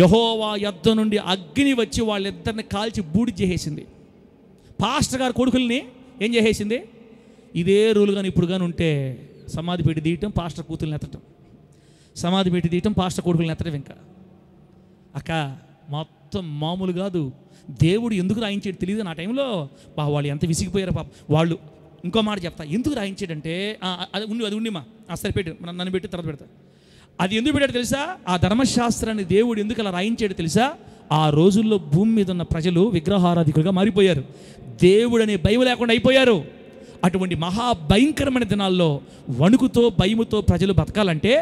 యెహోవా యొద్ద నుండి అగ్ని వచ్చి వాళ్ళిద్దరిని కాల్చి బూడి చేసేసింది. పాస్టర్ గారి కొడుకుల్ని ఏం చేసేసింది? ఇదే రూల్ కానీ ఇప్పుడు కానీ ఉంటే సమాధి పెట్టి తీయటం, పాస్టర్ కూతుర్ని ఎత్తటం, సమాధి పెట్టి తీయటం, పాస్టర్ కొడుకుల్ని ఎత్తటం. ఇంకా అక్క మొత్తం మామూలు కాదు. దేవుడు ఎందుకు రాయించాడు తెలియదు. నా టైంలో వాళ్ళు ఎంత విసిగిపోయారో పాప వాళ్ళు. ఇంకో మాట చెప్తా, ఎందుకు రాయించాడంటే అది ఉండిమా సరే పెట్టు, నన్ను పెట్టి తర్వాత పెడతా. అది ఎందుకు పెట్టాడు తెలుసా? ఆ ధర్మశాస్త్రాన్ని దేవుడు ఎందుకు అలా రాయించాడు తెలుసా? ఆ రోజుల్లో భూమి మీద ఉన్న ప్రజలు విగ్రహారాధికులుగా మారిపోయారు. దేవుడు అనే భయం లేకుండా అయిపోయారు. అటువంటి మహాభయంకరమైన దినాల్లో వణుకుతో భయముతో ప్రజలు బతకాలంటే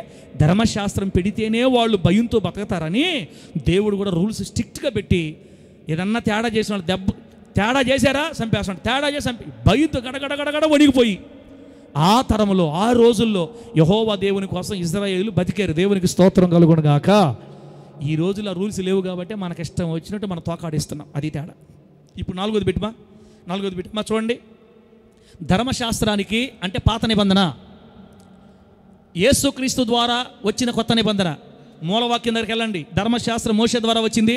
ధర్మశాస్త్రం పెడితేనే వాళ్ళు భయంతో బతకతారని దేవుడు కూడా రూల్స్ స్ట్రిక్ట్గా పెట్టి, ఏదన్నా తేడా చేసిన వాళ్ళు తేడా చేశారా చంపేస్తాడు, తేడా చేసి చంపి భయంతో గడగడగడగడ వణిగిపోయి ఆ తరంలో ఆ రోజుల్లో యెహోవా దేవుని కోసం ఇశ్రాయేలు బతికారు. దేవునికి స్తోత్రం కలుగును గాక. ఈ రోజుల్లో రూల్స్ లేవు కాబట్టి మనకి ఇష్టం వచ్చినట్టు మనం తోకాడిస్తున్నాం. అది తేడా. ఇప్పుడు 4ది పెట్టుమా చూడండి. ధర్మశాస్త్రానికి అంటే పాత నిబంధన, యేసుక్రీస్తు ద్వారా వచ్చిన కొత్త నిబంధన. మూలవాక్యం దగ్గరికి వెళ్ళండి. ధర్మశాస్త్రం మోషే ద్వారా వచ్చింది,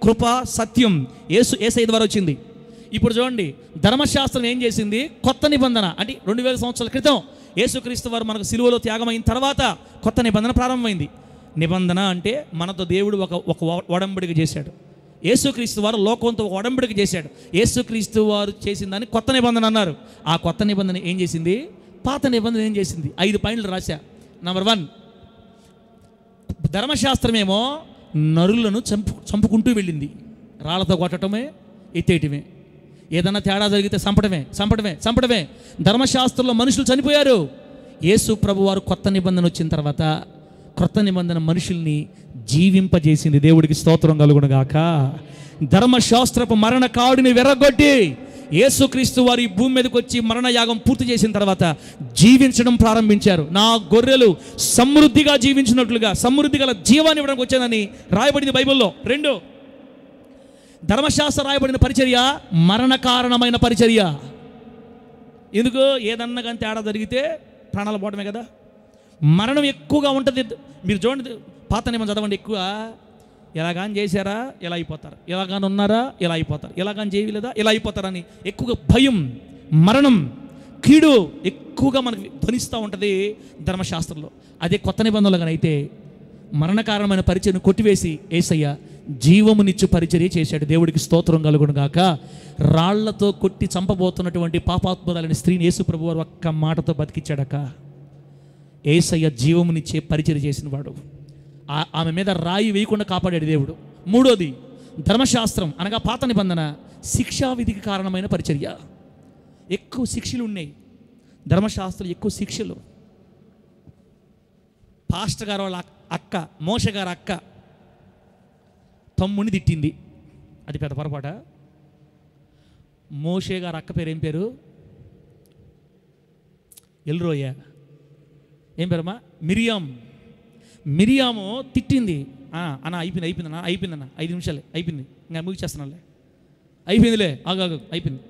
కృప సత్యం యేసయ్య ద్వారా వచ్చింది. ఇప్పుడు చూడండి, ధర్మశాస్త్రం ఏం చేసింది? కొత్త నిబంధన అంటే 2000 సంవత్సరాల క్రితం యేసుక్రీస్తు వారు మనకు సిలువలో త్యాగమైన తర్వాత కొత్త నిబంధన ప్రారంభమైంది. నిబంధన అంటే మనతో దేవుడు ఒక ఒడంబడిక చేశాడు. యేసుక్రీస్తు వారు లోకంతో ఒక ఒడంబడిక చేశాడు. యేసుక్రీస్తు వారు చేసిన దాన్ని కొత్త నిబంధన అన్నారు. ఆ కొత్త నిబంధన ఏం చేసింది? పాత నిబంధన ఏం చేసింది? 5 పాయింట్లు రాశా. నంబర్ 1, ధర్మశాస్త్రమేమో నరులను చంపుకుంటూ వెళ్ళింది. రాళ్లతో కొట్టడమే, ఎత్తేయటమే. ఏదన్నా తేడా జరిగితే చంపడమే. ధర్మశాస్త్రంలో మనుషులు చనిపోయారు. యేసు ప్రభు వారు కొత్త నిబంధన వచ్చిన తర్వాత కొత్త నిబంధన మనుషుల్ని జీవింపజేసింది. దేవుడికి స్తోత్రం కలుగునుగాక. ధర్మశాస్త్రపు మరణ కాడిని విరగొట్టి యేసుక్రీస్తు వారు ఈ భూమి మీదకి వచ్చి మరణయాగం పూర్తి చేసిన తర్వాత జీవించడం ప్రారంభించారు. నా గొర్రెలు సమృద్ధిగా జీవించినట్లుగా సమృద్ధి గల జీవాన్ని ఇవ్వడానికి వచ్చానని రాయబడింది బైబిల్లో. 2, ధర్మశాస్త్రం రాయబడిన పరిచర్య మరణ కారణమైన పరిచర్య. ఎందుకు? ఏదన్నా కానీ తేడా జరిగితే ప్రాణాలు పోవడమే కదా. మరణం ఎక్కువగా ఉంటుంది. మీరు చూడండి, పాత నిబంధన చదవండి. ఎక్కువ ఎలాగాని చేశారా ఎలా అయిపోతారు, ఎలాగాని ఉన్నారా ఎలా అయిపోతారు, ఎలాగాని చేయలేదా ఎలా అయిపోతారని ఎక్కువగా భయం, మరణం, కీడు ఎక్కువగా మనకి ధ్వనిస్తూ ఉంటుంది ధర్మశాస్త్రంలో. అదే కొత్త నిబంధనలు కానీ అయితే మరణకారణమైన పరిచర్యను కొట్టివేసి యేసయ్య జీవమునిచ్చు పరిచర్య చేశాడు. దేవుడికి స్తోత్రం కలుగునుగాక. రాళ్లతో కొట్టి చంపబోతున్నటువంటి పాపాత్మురాలైన స్త్రీని యేసు ప్రభు వారు ఒక్క మాటతో బతికిచ్చాడక. యేసయ్య జీవమునిచ్చే పరిచర్య చేసిన వాడు. ఆమె మీద రాయి వేయకుండా కాపాడాడు దేవుడు. 3వది, ధర్మశాస్త్రం అనగా పాత నిబంధన శిక్షావిధికి కారణమైన పరిచర్య. ఎక్కువ శిక్షలు ఉన్నాయి ధర్మశాస్త్రం, ఎక్కువ శిక్షలు. పాస్టర్ గారు వాళ్ళ అక్క, మోషే గారు అక్క తమ్ముని తిట్టింది. అది పెద్ద పొరపాట. మోషే గారు అక్క పేరు ఏం పేరు? ఎల్రోయ. ఏం పేరమ్మా? మిరియాము తిట్టింది. అన్న అయిపోయిందన్నా 5 నిమిషాలే అయిపోయింది, ఇంకా ముగిచేస్తున్నాలే, అయిపోయిందిలే, ఆగాగు, అయిపోయింది.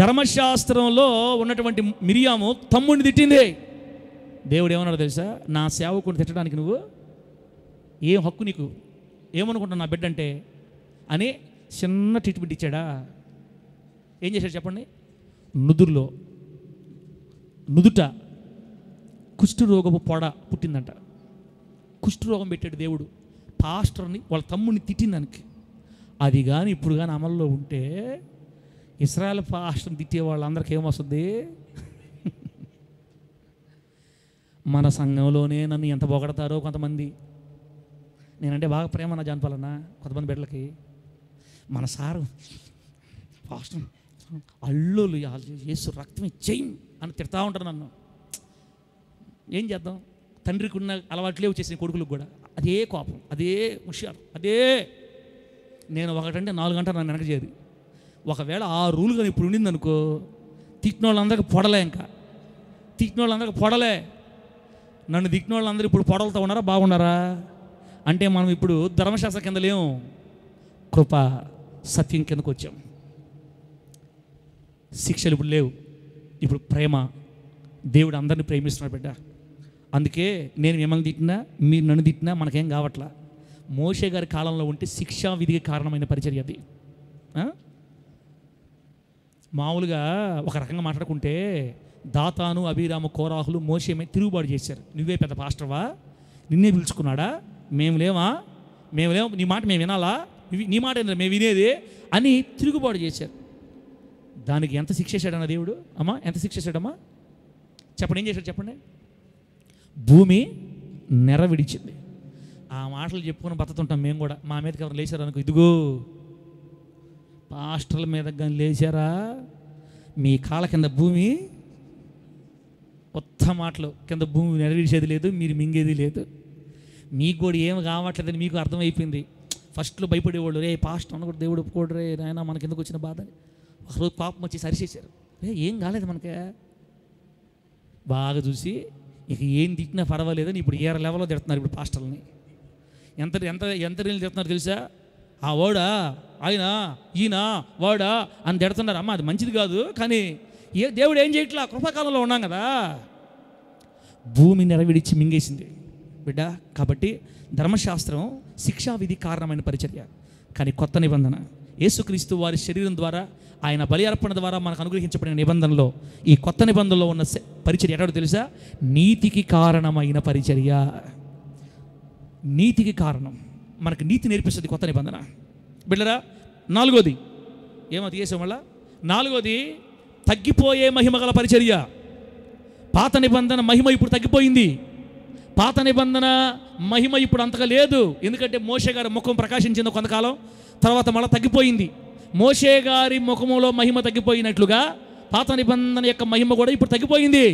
ధర్మశాస్త్రంలో ఉన్నటువంటి మిరియాము తమ్ముడిని తిట్టింది. దేవుడు ఏమన్నాడు తెలుసా? నా సేవకుని తిట్టడానికి నువ్వు ఏం హక్కు, నీకు ఏమనుకుంటున్నావు నా బిడ్డ అంటే అని చిన్న ట్రీట్మెంట్ ఇచ్చాడా? ఏం చేశాడు చెప్పండి? నుదుట కుష్ఠరోగపు పొడ పుట్టిందంట. కుష్ఠరోగం పెట్టాడు దేవుడు పాస్టర్ని, వాళ్ళ తమ్ముడిని తిట్టిందానికి. అది కానీ ఇప్పుడు కానీ అమల్లో ఉంటే ఇశ్రాయేల్ పాస్టర్ని తిట్టే వాళ్ళందరికీ ఏమొస్తుంది? మన సంఘంలోనే నన్ను ఎంత పొగడతారో కొంతమంది. నేనంటే బాగా ప్రేమ నా జానపాలన్నా కొంతమంది బిడ్డలకి. మన సారు పాస్టర్ అల్లులు యేసు రక్తం ఇచ్చేయి అని తిడతా ఉంటారు నన్ను. ఏం చేద్దాం? తండ్రికి ఉన్న అలవాట్లే వచ్చేసిన కొడుకులకు కూడా అదే కోపం, అదే హుషారు, అదే. నేను 1 గంట 4 గంటలు నన్ను వెనక చేరి ఒకవేళ ఆ రూల్ కానీ ఇప్పుడు ఉండిందనుకో, తిట్టిన వాళ్ళందరికీ పొడలే, ఇంకా తిట్టిన వాళ్ళందరికీ పొడలే. నన్ను తిట్టిన వాళ్ళందరూ ఇప్పుడు పొడలతో ఉన్నారా, బాగున్నారా? అంటే మనం ఇప్పుడు ధర్మశాస్త్రం కింద లేము, కృప సత్యం కిందకు వచ్చాం. శిక్షలు ఇప్పుడు లేవు, ఇప్పుడు ప్రేమ. దేవుడు అందరినీ ప్రేమిస్తున్నాడు బిడ్డ. అందుకే నేను మిమ్మల్ని తిట్టినా మీరు నన్ను తిట్టినా మనకేం కావట్లా. మోషే గారి కాలంలో ఉంటే శిక్షా విధికి కారణమైన పరిచర్య అది. మామూలుగా ఒక రకంగా మాట్లాడుకుంటే దాతాను, అబీరాము, కోరాహులు మోషే మీద తిరుగుబాటు చేశారు. నువ్వే పెద్ద పాస్టర్వా, నిన్నే పిలుచుకున్నాడా, మేము లేమా, నీ మాట మేము వినాలా, నీ మాట ఏంటంటే మేము వినేది అని తిరుగుబాటు చేశారు. దానికి ఎంత శిక్ష చేశాడన్న దేవుడు? అమ్మా ఎంత శిక్ష చేశాడమ్మా చెప్పండి. ఏం చేశాడు చెప్పండి? భూమి నెర విడిచింది. ఆ మాటలు చెప్పుకొని బతుకుతుంటాం మేము కూడా. మా మీదకి ఎవరు లేచారు అనుకో, ఇదిగో పాస్టర్ల మీద కానీ లేచారా, మీ కాళ్ళ కింద భూమి కొత్త మాటలు కింద భూమి నెరవేర్చేది లేదు, మీరు మింగేది లేదు. మీకు కూడా ఏమి కావట్లేదని మీకు అర్థమైపోయింది. ఫస్ట్లో భయపడేవాళ్ళు, రే పాస్టర్ అన్న కూడా దేవుడు ఒప్పుకోడు రే నాయన మనకి ఎందుకు వచ్చిన బాధ అని. ఒకరోజు పాపం వచ్చి సరిచేశారు. ఏం కాలేదు మనకే, బాగా చూసి ఇక ఏం తిట్టినా పర్వాలేదని ఇప్పుడు ఏ లెవెల్లో తిడుతున్నారు ఇప్పుడు పాస్టర్లని. ఎంత ఎంత ఎంత రీలు తిడుతున్నారు తెలుసా? ఆ వాడా, ఆయన, ఈయన, వాడా అని తిడుతున్నారు. అమ్మ అది మంచిది కాదు, కానీ దేవుడు ఏం చేయట్లా, కృపాకాలంలో ఉన్నాం కదా. భూమి నెరవిడిచి మింగేసింది బిడ్డ. కాబట్టి ధర్మశాస్త్రం శిక్షా విధి కారణమైన పరిచర్య. కానీ కొత్త నిబంధన యేసుక్రీస్తు వారి శరీరం ద్వారా, ఆయన బలి అర్పణ ద్వారా మనకు అనుగ్రహించబడిన నిబంధనలో, ఈ కొత్త నిబంధనలో ఉన్న పరిచర్య ఎక్కడో తెలుసా? నీతికి కారణమైన పరిచర్య. నీతికి కారణం, మనకు నీతి నేర్పిస్తుంది కొత్త నిబంధన బిడ్డరా. నాలుగోది ఏమది చేసాం వల్ల, నాలుగోది తగ్గిపోయే మహిమ గల పరిచర్య. పాత నిబంధన మహిమ ఇప్పుడు తగ్గిపోయింది. పాత నిబంధన మహిమ ఇప్పుడు అంతగా లేదు. ఎందుకంటే మోషే గారి ముఖం ప్రకాశించింది కొంతకాలం, తర్వాత మళ్ళీ తగ్గిపోయింది. మోషే గారి ముఖములో మహిమ తగ్గిపోయినట్లుగా పాత నిబంధన యొక్క మహిమ కూడా ఇప్పుడు తగ్గిపోయింది.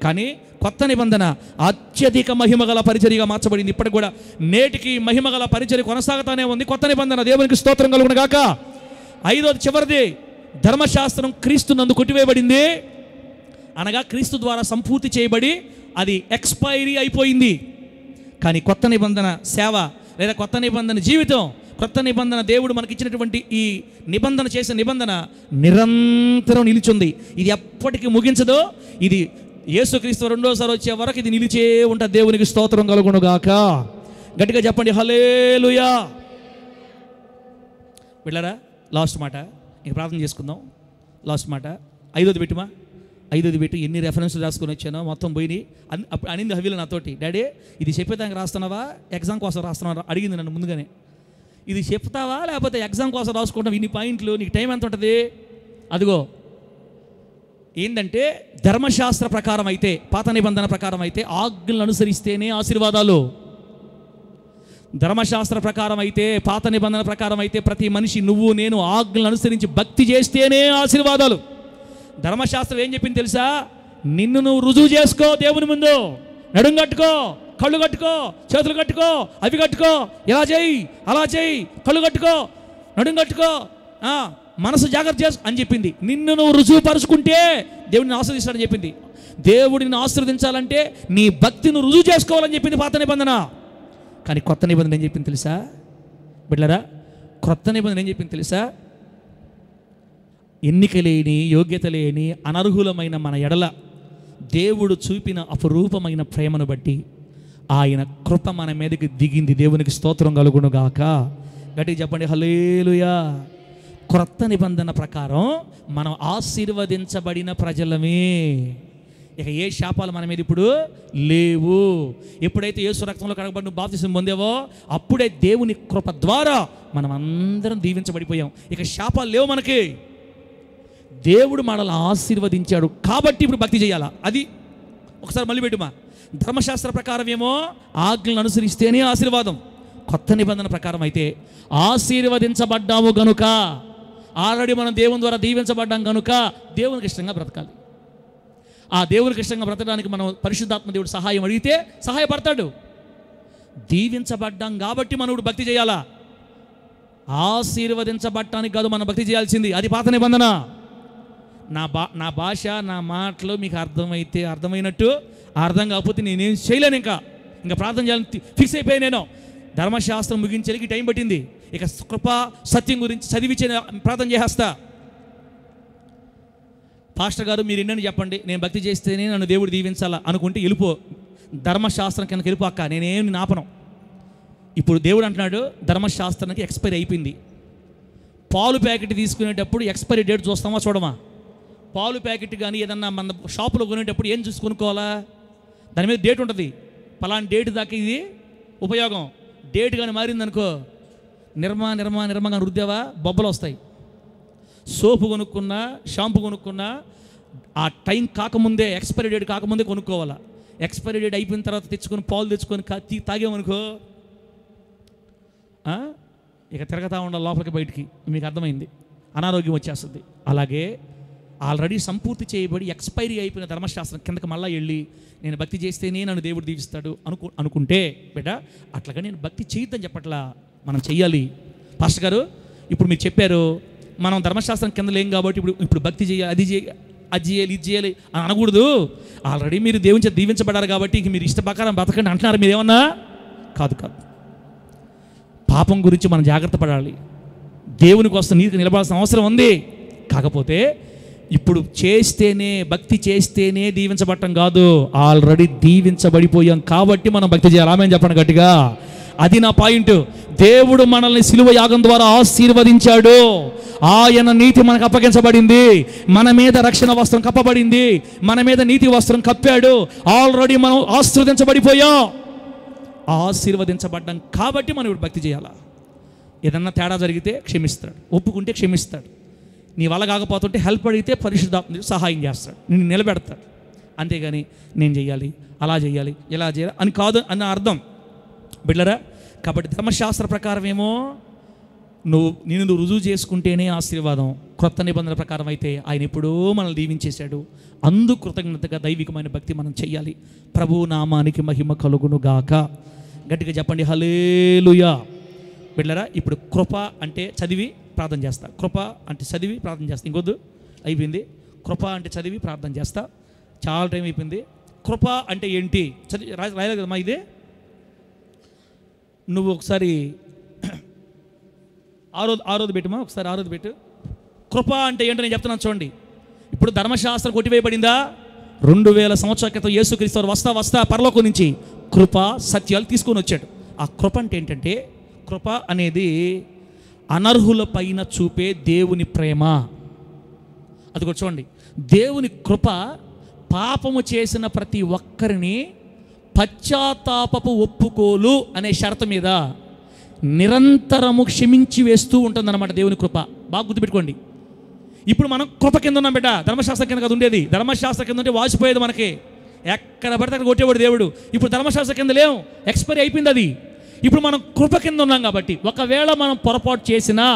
కానీ కొత్త నిబంధన అత్యధిక మహిమ గల పరిచర్యగా మార్చబడింది. ఇప్పటికి కూడా నేటికి మహిమ గల పరిచర్య కొనసాగుతానే ఉంది కొత్త నిబంధన. దేవునికి స్తోత్రం కలుగును గాక. ఐదోది చివరిది, ధర్మశాస్త్రం క్రీస్తు నందు కొట్టివేయబడింది, అనగా క్రీస్తు ద్వారా సంపూర్తి చేయబడి అది ఎక్స్పైరీ అయిపోయింది. కానీ కొత్త నిబంధన సేవ లేదా కొత్త నిబంధన జీవితం, కొత్త నిబంధన దేవుడు మనకిచ్చినటువంటి ఈ నిబంధన చేసే నిబంధన నిరంతరం నిలిచింది. ఇది ఎప్పటికీ ముగించదు. ఇది యేసుక్రీస్తు రెండోసారి వచ్చే వరకు ఇది నిలిచే ఉంటుంది. దేవునికి స్తోత్రం కలుగును గాక. గట్టిగా చెప్పండి హల్లెలూయా. వెళ్ళరా లాస్ట్ మాట, ఇంక ప్రార్థన చేసుకుందాం. లాస్ట్ మాట ఐదోది పెట్టుమా, ఐదోది పెట్టి ఎన్ని రెఫరెన్స్లు రాసుకొని వచ్చానో మొత్తం పోయి అప్పుడు అనింది హవీలు నాతోటి, డాడీ ఇది చెప్పేదానికి రాస్తున్నావా ఎగ్జామ్ కోసం రాస్తున్నావా అడిగింది నన్ను ముందుగానే. ఇది చెప్తావా లేకపోతే ఎగ్జామ్ కోసం రాసుకుంటాం ఇన్ని పాయింట్లు, నీకు టైం ఎంత ఉంటుంది? అదిగో ఏంటంటే ధర్మశాస్త్ర ప్రకారం అయితే, పాత నిబంధన ప్రకారం అయితే ఆజ్ఞలను అనుసరిస్తేనే ఆశీర్వాదాలు. ధర్మశాస్త్ర ప్రకారం అయితే, పాత నిబంధన ప్రకారం అయితే ప్రతి మనిషి నువ్వు నేను ఆజ్ఞలను అనుసరించి భక్తి చేస్తేనే ఆశీర్వాదాలు. ధర్మశాస్త్రం ఏం చెప్పింది తెలుసా? నిన్ను నువ్వు రుజువు చేసుకో దేవుని ముందు. నడుం కట్టుకో, కళ్ళు కట్టుకో, చేతులు కట్టుకో, అవి కట్టుకో, ఇలా చేయి అలా చేయి, కళ్ళు కట్టుకో, నడుం కట్టుకో, మనసు జాగ్రత్త చేసుకో అని చెప్పింది. నిన్ను నువ్వు రుజువు పరుచుకుంటే దేవుడిని ఆశీర్వదిస్తాడని చెప్పింది. దేవుడిని ఆశీర్వదించాలంటే నీ భక్తిని రుజువు చేసుకోవాలని చెప్పింది పాత నిబంధన. కానీ కొత్త నిబంధన ఏం చెప్పింది తెలుసా బిడ్డలారా? కొత్త నిబంధన ఏం చెప్పింది తెలుసా? ఎన్నిక లేని, యోగ్యత లేని, అనర్హులమైన మన ఎడల దేవుడు చూపిన అపురూపమైన ప్రేమను బట్టి ఆయన కృప మన మీదకి దిగింది. దేవునికి స్తోత్రం కలుగును గాక. గట్టిగా చెప్పండి హల్లెలూయా. క్రొత్త నిబంధన ప్రకారం మనం ఆశీర్వదించబడిన ప్రజలమే. ఇక ఏ శాపాలు మన మీద ఇప్పుడు లేవు. ఎప్పుడైతే యేసు రక్తంలో కడగబడి నువ్వు బాప్తిసం పొందావో అప్పుడే దేవుని కృప ద్వారా మనం అందరం దీవించబడిపోయాం. ఇక శాపాలు లేవు మనకి. దేవుడు మనల్ని ఆశీర్వదించాడు కాబట్టి ఇప్పుడు భక్తి చేయాలా. అది ఒకసారి మళ్ళీ పెట్టుమా. ధర్మశాస్త్ర ప్రకారం ఏమో ఆజ్ఞలను అనుసరిస్తేనే ఆశీర్వాదం. కొత్త నిబంధన ప్రకారం అయితే ఆశీర్వదించబడ్డాము గనుక, ఆల్రెడీ మనం దేవుని ద్వారా దీవించబడ్డాం కనుక దేవునికి ఇష్టంగా బ్రతకాలి. ఆ దేవునికి ఇష్టంగా బ్రతకడానికి మనం పరిశుద్ధాత్మ దేవుడు సహాయం అడిగితే సహాయపడతాడు. దీవించబడ్డాం కాబట్టి మనం ఇప్పుడు భక్తి చేయాలా. ఆశీర్వదించబడటానికి కాదు మనం భక్తి చేయాల్సింది. అది పాత నిబంధన. నా భాష, నా మాటలు మీకు అర్థమైతే అర్థమైనట్టు, అర్థం కాకపోతే నేనేం చేయలేను. ఇంకా ప్రార్థన చేయాలని ఫిక్స్ అయిపోయి నేను ధర్మశాస్త్రం ముగించేకి టైం పట్టింది. ఇక కృప సత్యం గురించి చదివించే ప్రార్థన చేసేస్తా. పాస్టర్ గారు మీరు ఎన్నని చెప్పండి, నేను భక్తి చేస్తేనే నన్ను దేవుడు దీవించాలా అనుకుంటే వెళ్ళిపో, ధర్మశాస్త్రం కిందకి వెళ్ళిపో అక్క, నేనేం నాపనం. ఇప్పుడు దేవుడు అంటున్నాడు ధర్మశాస్త్రానికి ఎక్స్పైరీ అయిపోయింది. పాలు ప్యాకెట్ తీసుకునేటప్పుడు ఎక్స్పైరీ డేట్ చూస్తామా చూడమా? పాలు ప్యాకెట్ కానీ ఏదన్నా మన షాపులో కొనేటప్పుడు ఏం చూసి కొనుక్కోవాలా? దాని మీద డేట్ ఉంటుంది. పలానా డేట్ దాకా ఇది ఉపయోగం. డేట్ కానీ మారిందనుకో నిర్మా రుద్దేవా బొబ్బలు వస్తాయి. సోపు కొనుక్కున్నా, షాంపూ కొనుక్కున్నా ఆ టైం కాకముందే, ఎక్స్పైరీ డేట్ కాకముందే కొనుక్కోవాలా. ఎక్స్పైరీ డేట్ అయిపోయిన తర్వాత తెచ్చుకొని పాలు తెచ్చుకొని తాగేమనుకో ఇక తిరగతా ఉండాలి లోపలికి బయటికి. మీకు అర్థమైంది, అనారోగ్యం వచ్చేస్తుంది. అలాగే ఆల్రెడీ సంపూర్తి చేయబడి ఎక్స్పైరీ అయిపోయిన ధర్మశాస్త్రం కిందకి మళ్ళీ వెళ్ళి నేను భక్తి చేస్తేనే నన్ను దేవుడు దీవిస్తాడు అనుకుంటే బిడ్డ అట్లాగా నేను భక్తి చేయొద్దని చెప్పట్లా, మనం చెయ్యాలి. పాస్టర్ గారు ఇప్పుడు మీరు చెప్పారు మనం ధర్మశాస్త్రం కింద లేం కాబట్టి ఇప్పుడు భక్తి చేయాలి, అది చేయాలి ఇది చేయాలి అని అనకూడదు. ఆల్రెడీ మీరు దేవుని చేత దీవించబడారు కాబట్టి ఇంక మీరు ఇష్ట ప్రకారం బతకండి అంటున్నారు. మీరు ఏమన్నా కాదు. పాపం గురించి మనం జాగ్రత్త పడాలి. దేవుని కోసం నీకు నిలబడాల్సిన అవసరం ఉంది. కాకపోతే ఇప్పుడు చేస్తేనే, భక్తి చేస్తేనే దీవించబడటం కాదు, ఆల్రెడీ దీవించబడిపోయాం కాబట్టి మనం భక్తి చేయాలి. ఆమేన్ చెప్పండి గట్టిగా. అది నా పాయింట్. దేవుడు మనల్ని సిలువ యాగం ద్వారా ఆశీర్వదించాడు. ఆయన నీతి మనకు అప్పగించబడింది, మన మీద రక్షణ వస్త్రం కప్పబడింది, మన మీద నీతి వస్త్రం కప్పాడు. ఆల్రెడీ మనం ఆశీర్వదించబడిపోయాం. ఆశీర్వదించబడ్డాం కాబట్టి మనం ఇప్పుడు భక్తి చేయాలా. ఏదన్నా తేడా జరిగితే క్షమిస్తాడు, ఒప్పుకుంటే క్షమిస్తాడు. నీ వల్ల కాకపోతుంటే హెల్ప్ అడిగితే పరిశుద్ధాత్మ సహాయం చేస్తాడు, నిన్ను నిలబెడతాడు. అంతేగాని నేను చెయ్యాలి, అలా చేయాలి, ఇలా చేయాలి అని కాదు అన్న అర్థం బిడ్డరా. కాబట్టి ధర్మశాస్త్ర ప్రకారం ఏమో నువ్వు రుజువు చేసుకుంటేనే ఆశీర్వాదం. క్రొత్త నిబంధనల ప్రకారం అయితే ఆయన ఎప్పుడో మనల్ని దీవించేశాడు. అందు కృతజ్ఞతగా దైవికమైన భక్తి మనం చెయ్యాలి. ప్రభు నామానికి మహిమ కలుగును గాక. గట్టిగా చెప్పండి హల్లెలూయా. బిడ్డరా, ఇప్పుడు కృప అంటే చదివి ప్రార్థన చేస్తా. కృప అంటే చదివి ప్రార్థన చేస్తా. ఇంకొద్దు, అయిపోయింది. కృప అంటే చదివి ప్రార్థన చేస్తా. చాలా టైం అయిపోయింది. కృప అంటే ఏంటి చదివి రాయలేదు కదమ్మా. ఇదే నువ్వు ఒకసారి ఆరోజు పెట్టుమా, ఒకసారి ఆరోజు పెట్టు. కృప అంటే ఏంటో నేను చెప్తున్నాను చూడండి. ఇప్పుడు ధర్మశాస్త్రం కొట్టివేయబడిందా? 2000 సంవత్సరాల క్రితం యేసుక్రీస్తు వస్తా పరలోకం నుంచి కృప సత్యాలు తీసుకొని వచ్చాడు. ఆ కృప అంటే ఏంటంటే, కృప అనేది అనర్హుల పైన చూపే దేవుని ప్రేమ. అది కూడా చూడండి. దేవుని కృప పాపము చేసిన ప్రతి ఒక్కరిని పశ్చాత్తాపపు ఒప్పుకోలు అనే షరతు మీద నిరంతరము క్షమించి వేస్తూ ఉంటుందన్నమాట దేవుని కృప. బాగా గుర్తుపెట్టుకోండి. ఇప్పుడు మనం కృప కింద ఉన్నాం బిడ్డ, ధర్మశాస్త్రం కింద కదా ఉండేది. ధర్మశాస్త్రం కింద ఉంటే వాసిపోయేది మనకి, ఎక్కడ పడితే అక్కడ కొట్టేవాడు దేవుడు. ఇప్పుడు ధర్మశాస్త్రం కింద లేవు, ఎక్స్పైరీ అయిపోయింది అది. ఇప్పుడు మనం కృప కింద ఉన్నాం కాబట్టి ఒకవేళ మనం పొరపాటు చేసినా,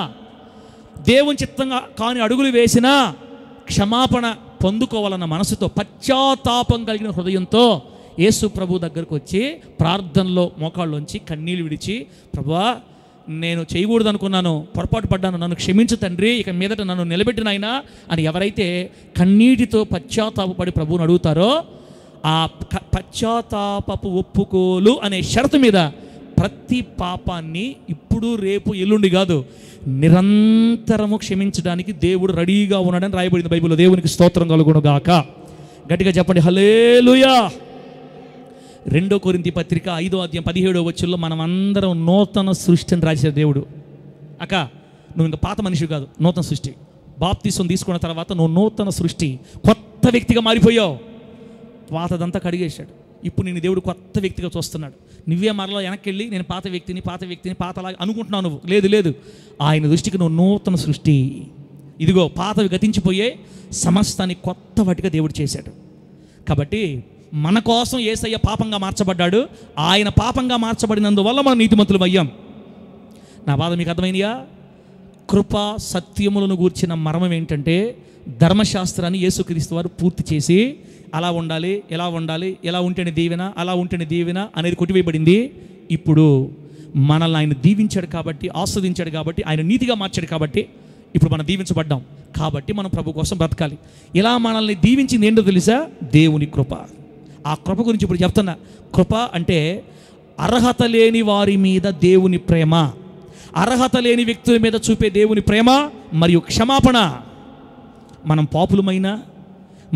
దేవుని చిత్తంగా కాని అడుగులు వేసినా క్షమాపణ పొందుకోవాలన్న మనసుతో, పశ్చాత్తాపం కలిగిన హృదయంతో యేసు ప్రభు దగ్గరకు వచ్చి ప్రార్థనలో మోకాళ్ళలోంచి కన్నీళ్ళు విడిచి, ప్రభువా నేను చేయకూడదు అనుకున్నాను, పొరపాటు పడ్డాను, నన్ను క్షమించు తండ్రి, ఇక మీదట నన్ను నిలబెట్టిన ఆయన అని ఎవరైతే కన్నీటితో పశ్చాత్తాపడి ప్రభువుని అడుగుతారో, ఆ పశ్చాత్తాపపు ఒప్పుకోలు అనే షరతు మీద ప్రతి పాపాన్ని ఇప్పుడు రేపు ఎల్లుండి కాదు, నిరంతరము క్షమించడానికి దేవుడు రెడీగా ఉన్నాడని రాయబడింది బైబిల్లో. దేవునికి స్తోత్రం కలుగును గాక. గట్టిగా చెప్పండి హల్లెలూయా. 2 కొరింథీ పత్రిక 5వ అధ్యాయం 17వ వచనంలో మనం అందరం నూతన సృష్టిని రాశాడు దేవుడు. అక్క నువ్వు ఇంకా పాత మనిషి కాదు, నూతన సృష్టి. బాప్తిసం తీసుకున్న తర్వాత నువ్వు నూతన సృష్టి, కొత్త వ్యక్తిగా మారిపోయావు. పాతదంతా కడిగేశాడు. ఇప్పుడు నేను దేవుడు కొత్త వ్యక్తిగా చూస్తున్నాడు. నువ్వే మరలా వెనక్కి వెళ్ళి నేను పాత వ్యక్తిని పాతలాగా అనుకుంటున్నావు. నువ్వు లేదు, ఆయన దృష్టికి నువ్వు నూతన సృష్టి. ఇదిగో పాతవి గతించిపోయే, సమస్తాన్ని కొత్త వాటిగా దేవుడు చేశాడు. కాబట్టి మన కోసం యేసయ్య పాపంగా మార్చబడ్డాడు. ఆయన పాపంగా మార్చబడినందువల్ల మనం నీతిమంతులం అయ్యాం. నా బాధ మీకు అర్థమైందియా? కృప సత్యములను గూర్చిన మర్మం ఏంటంటే, ధర్మశాస్త్రాన్ని యేసుక్రీస్తు వారు పూర్తి చేసి అలా ఉండాలి, ఎలా ఉండాలి, ఎలా ఉంటేనే దీవెన, అలా ఉంటేనే దీవెన అనేది కొట్టివేయబడింది. ఇప్పుడు మనల్ని ఆయన దీవించాడు కాబట్టి, ఆస్వాదించాడు కాబట్టి, ఆయన నీతిగా మార్చాడు కాబట్టి ఇప్పుడు మనం దీవించబడ్డాం. కాబట్టి మనం ప్రభు కోసం బ్రతకాలి. ఇలా మనల్ని దీవించింది ఏంటో తెలుసా? దేవుని కృప. ఆ కృప గురించి ఇప్పుడు చెప్తున్నా. కృప అంటే అర్హత లేని వారి మీద దేవుని ప్రేమ, అర్హత లేని వ్యక్తుల మీద చూపే దేవుని ప్రేమ మరియు క్షమాపణ. మనం పాపులమైనా,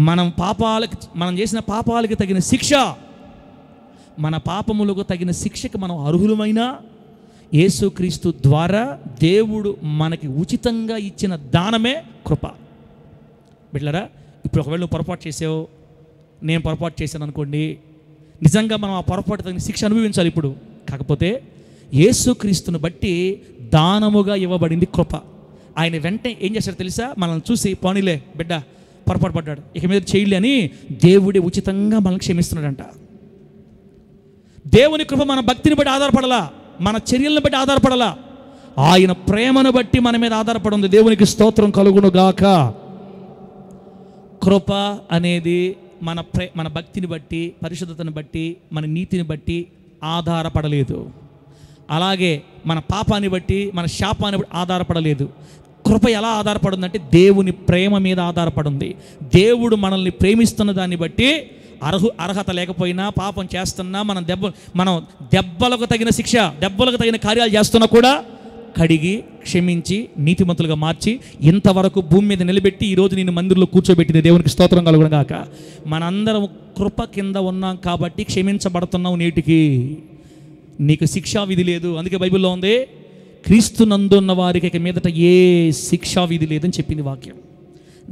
మనం చేసిన పాపాలకి తగిన శిక్ష, మన పాపములకు తగిన శిక్షకి మనం అర్హులమైనా యేసుక్రీస్తు ద్వారా దేవుడు మనకి ఉచితంగా ఇచ్చిన దానమే కృప. బిడ్డలారా, ఇప్పుడు ఒకవేళ నువ్వు పొరపాటు చేసావు, నేను పొరపాటు చేశాను అనుకోండి, నిజంగా మనం ఆ పొరపాటు తగిన శిక్ష అనుభవించాలి ఇప్పుడు. కాకపోతే యేసుక్రీస్తుని బట్టి దానముగా ఇవ్వబడింది కృప. ఆయన వెంటనే ఏం చేశాడు తెలుసా? మనల్ని చూసి పోనీలే బిడ్డ పొరపాటు పడ్డాడు, ఇక మీద చేయలే అని దేవుడే ఉచితంగా మనల్ని క్షమిస్తున్నాడంట. దేవుని కృప మన భక్తిని బట్టి ఆధారపడాలా, మన చర్యలను బట్టి ఆధారపడాలా, ఆయన ప్రేమను బట్టి మన మీద ఆధారపడి ఉంది. దేవునికి స్తోత్రం కలుగును గాక. కృప అనేది మన భక్తిని బట్టి, పరిశుద్ధతను బట్టి, మన నీతిని బట్టి ఆధారపడలేదు. అలాగే మన పాపాన్ని బట్టి, మన శాపాన్ని బట్టి ఆధారపడలేదు. కృప ఎలా ఆధారపడుందంటే దేవుని ప్రేమ మీద ఆధారపడింది. దేవుడు మనల్ని ప్రేమిస్తున్న దాన్ని బట్టి అర్హత లేకపోయినా, పాపం చేస్తున్నా, మనం దెబ్బలకు తగిన శిక్ష, దెబ్బలకు తగిన కార్యాలు చేస్తున్నా కూడా కడిగి క్షమించి నీతిమంతులుగా మార్చి ఇంతవరకు భూమి మీద నిలబెట్టి ఈరోజు నేను మందిరంలో కూర్చోబెట్టింది దేవునికి స్తోత్రం కలుగునుగాక. మనందరం కృప కింద ఉన్నాం కాబట్టి క్షమించబడుతున్నాం. నేటికి నీకు శిక్షా విధి లేదు. అందుకే బైబిల్లో ఉంది, క్రీస్తు నందు ఉన్న వారికి ఇక మీదట ఏ శిక్షా విధి లేదని చెప్పింది వాక్యం.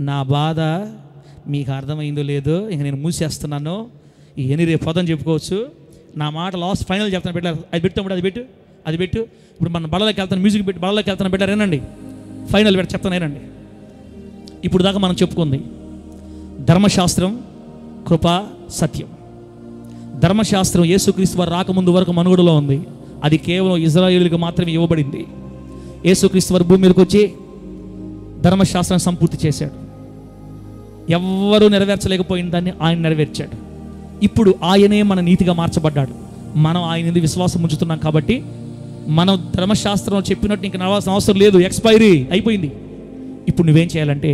నా బాధ మీకు అర్థమైందో లేదో ఇక నేను మూసేస్తున్నాను. ఇవన్నీ రేపు పొద్దున చెప్పుకోవచ్చు. నా మాట లాస్ట్ ఫైనల్ చెప్తాను. పెట్టారు అది పెట్టుతాం, అది పెట్టు. ఇప్పుడు మన బళ్ళలోకి వెళ్తాను, మ్యూజిక్ పెట్టి బళ్ళలోకి వెళ్తాను. పెట్టారేనండి, ఫైనల్ చెప్తానేనండి. ఇప్పుడు దాకా మనం చెప్పుకుంది ధర్మశాస్త్రం, కృప, సత్యం. ధర్మశాస్త్రం యేసుక్రీస్తు వారు రాకముందు వరకు మనుగడలో ఉంది. అది కేవలం ఇజ్రాయేలులకు మాత్రమే ఇవ్వబడింది. యేసుక్రీస్తు వారు భూమి మీదకి వచ్చి ధర్మశాస్త్రాన్ని సంపూర్తి చేశాడు. ఎవ్వరూ నెరవేర్చలేకపోయిన దాన్ని ఆయన నెరవేర్చాడు. ఇప్పుడు ఆయనే మన నీతిగా మార్చబడ్డాడు. మనం ఆయన మీద విశ్వాసం ఉంచుతున్నాం కాబట్టి మనం ధర్మశాస్త్రం చెప్పినట్టు ఇంక నడవాల్సిన అవసరం లేదు. ఎక్స్పైరీ అయిపోయింది. ఇప్పుడు నువ్వేం చేయాలంటే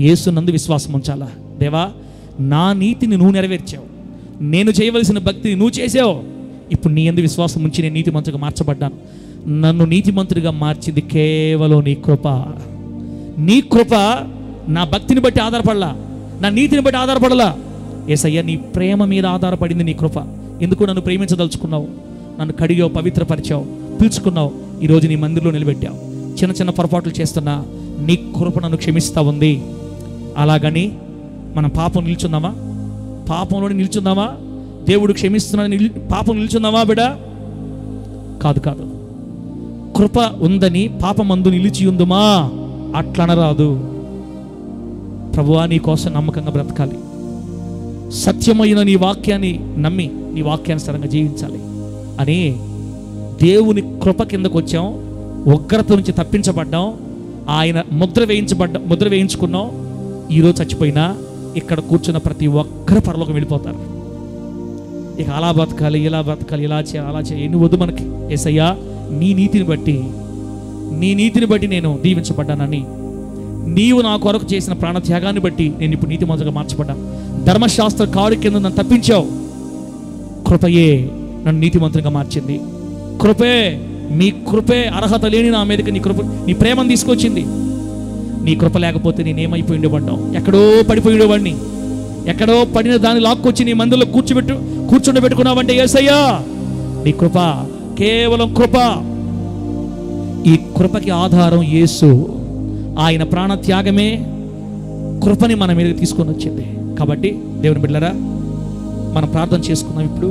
యేసు నందు విశ్వాసం ఉంచాలా. దేవా, నా నీతిని నువ్వు నెరవేర్చావు, నేను చేయవలసిన భక్తిని నువ్వు చేసావు. ఇప్పుడు నీ యందు విశ్వాసం ఉంచి నేను నీతిమంతుడిగా మార్చబడ్డాను. నన్ను నీతిమంతుడిగా మార్చింది కేవలం నీ కృప. నీ కృప నా భక్తిని బట్టి ఆధారపడలా, నా నీతిని బట్టి ఆధారపడలా. యేసయ్య, నీ ప్రేమ మీద ఆధారపడింది నీ కృప. ఎందుకు నన్ను ప్రేమించదలుచుకున్నావు, నన్ను కడిగావు, పవిత్రపరిచావు, పిలుచుకున్నావు, ఈరోజు నీ మందిరంలో నిలబెట్టావు. చిన్న చిన్న పొరపాట్లు చేస్తున్నా నీ కృప నన్ను క్షమిస్తూ ఉంది. అలాగని మనం పాపం నిల్చుందామా? పాపంలోనే నిల్చుందామా? దేవుడు క్షమిస్తున్నాడని పాపం నిల్చుందామా బిడ్డ? కాదు. కృప ఉందని పాపమందు నిలిచి ఉందుమా? అట్లనరాదు. ప్రభువా, నీ కోసం నమ్మకంగా బ్రతకాలి. సత్యమైన నీ వాక్యాన్ని నమ్మి నీ వాక్యానుసారంగా జీవించాలి అని దేవుని కృప కిందకు వచ్చాం. ఉగ్రత నుంచి తప్పించబడ్డాం. ఆయన ముద్ర వేయించుకున్నాం. ఈరోజు చచ్చిపోయినా ఇక్కడ కూర్చున్న ప్రతి ఒక్కరు పరలోకం వెళ్ళిపోతారు. ఇక అలా బ్రతకాలి, ఇలా బ్రతకాలి, ఇలా చేయాలి, అలా చేయాలి, ఎన్ని వద్దు మనకి. యేసయ్యా, నీ నీతిని బట్టి నేను దీవించబడ్డానని, నీవు నా కొరకు చేసిన ప్రాణత్యాగాన్ని బట్టి నేను ఇప్పుడు నీతిమంతుడిగా మార్చబడ్డాను. ధర్మశాస్త్ర కాడు కింద నన్ను తప్పించావు. కృపయే నన్ను నీతిమంతుడిగా మార్చింది. మీ కృపే అర్హత లేని నా మీదకి నీ ప్రేమను తీసుకొచ్చింది. నీ కృప లేకపోతే నేనేమైపోయి ఉండేవాడిని? ఎక్కడో పడిపోయి ఉండేవాడిని. ఎక్కడో పడిన దాన్ని లాక్కొచ్చి నీ మందిరంలో కూర్చుండబెట్టుకున్నావంటే యేసయ్యా, నీ కృప, కేవలం కృప. ఈ కృపకి ఆధారం యేసు. ఆయన ప్రాణత్యాగమే కృపని మన మీద తీసుకొని వచ్చింది. కాబట్టి దేవుని బిడ్డలారా, మనం ప్రార్థన చేసుకున్నాం. ఇప్పుడు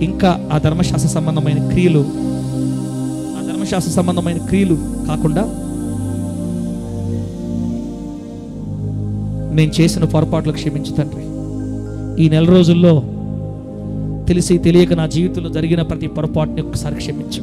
ఇంకా ఆ ధర్మశాస్త్ర సంబంధమైన క్రియలు కాకుండా నేను చేసిన పొరపాట్లు క్షమించు తండ్రి. ఈ నెల రోజుల్లో తెలిసి తెలియక నా జీవితంలో జరిగిన ప్రతి పొరపాటుని ఒక్కసారి క్షమించు.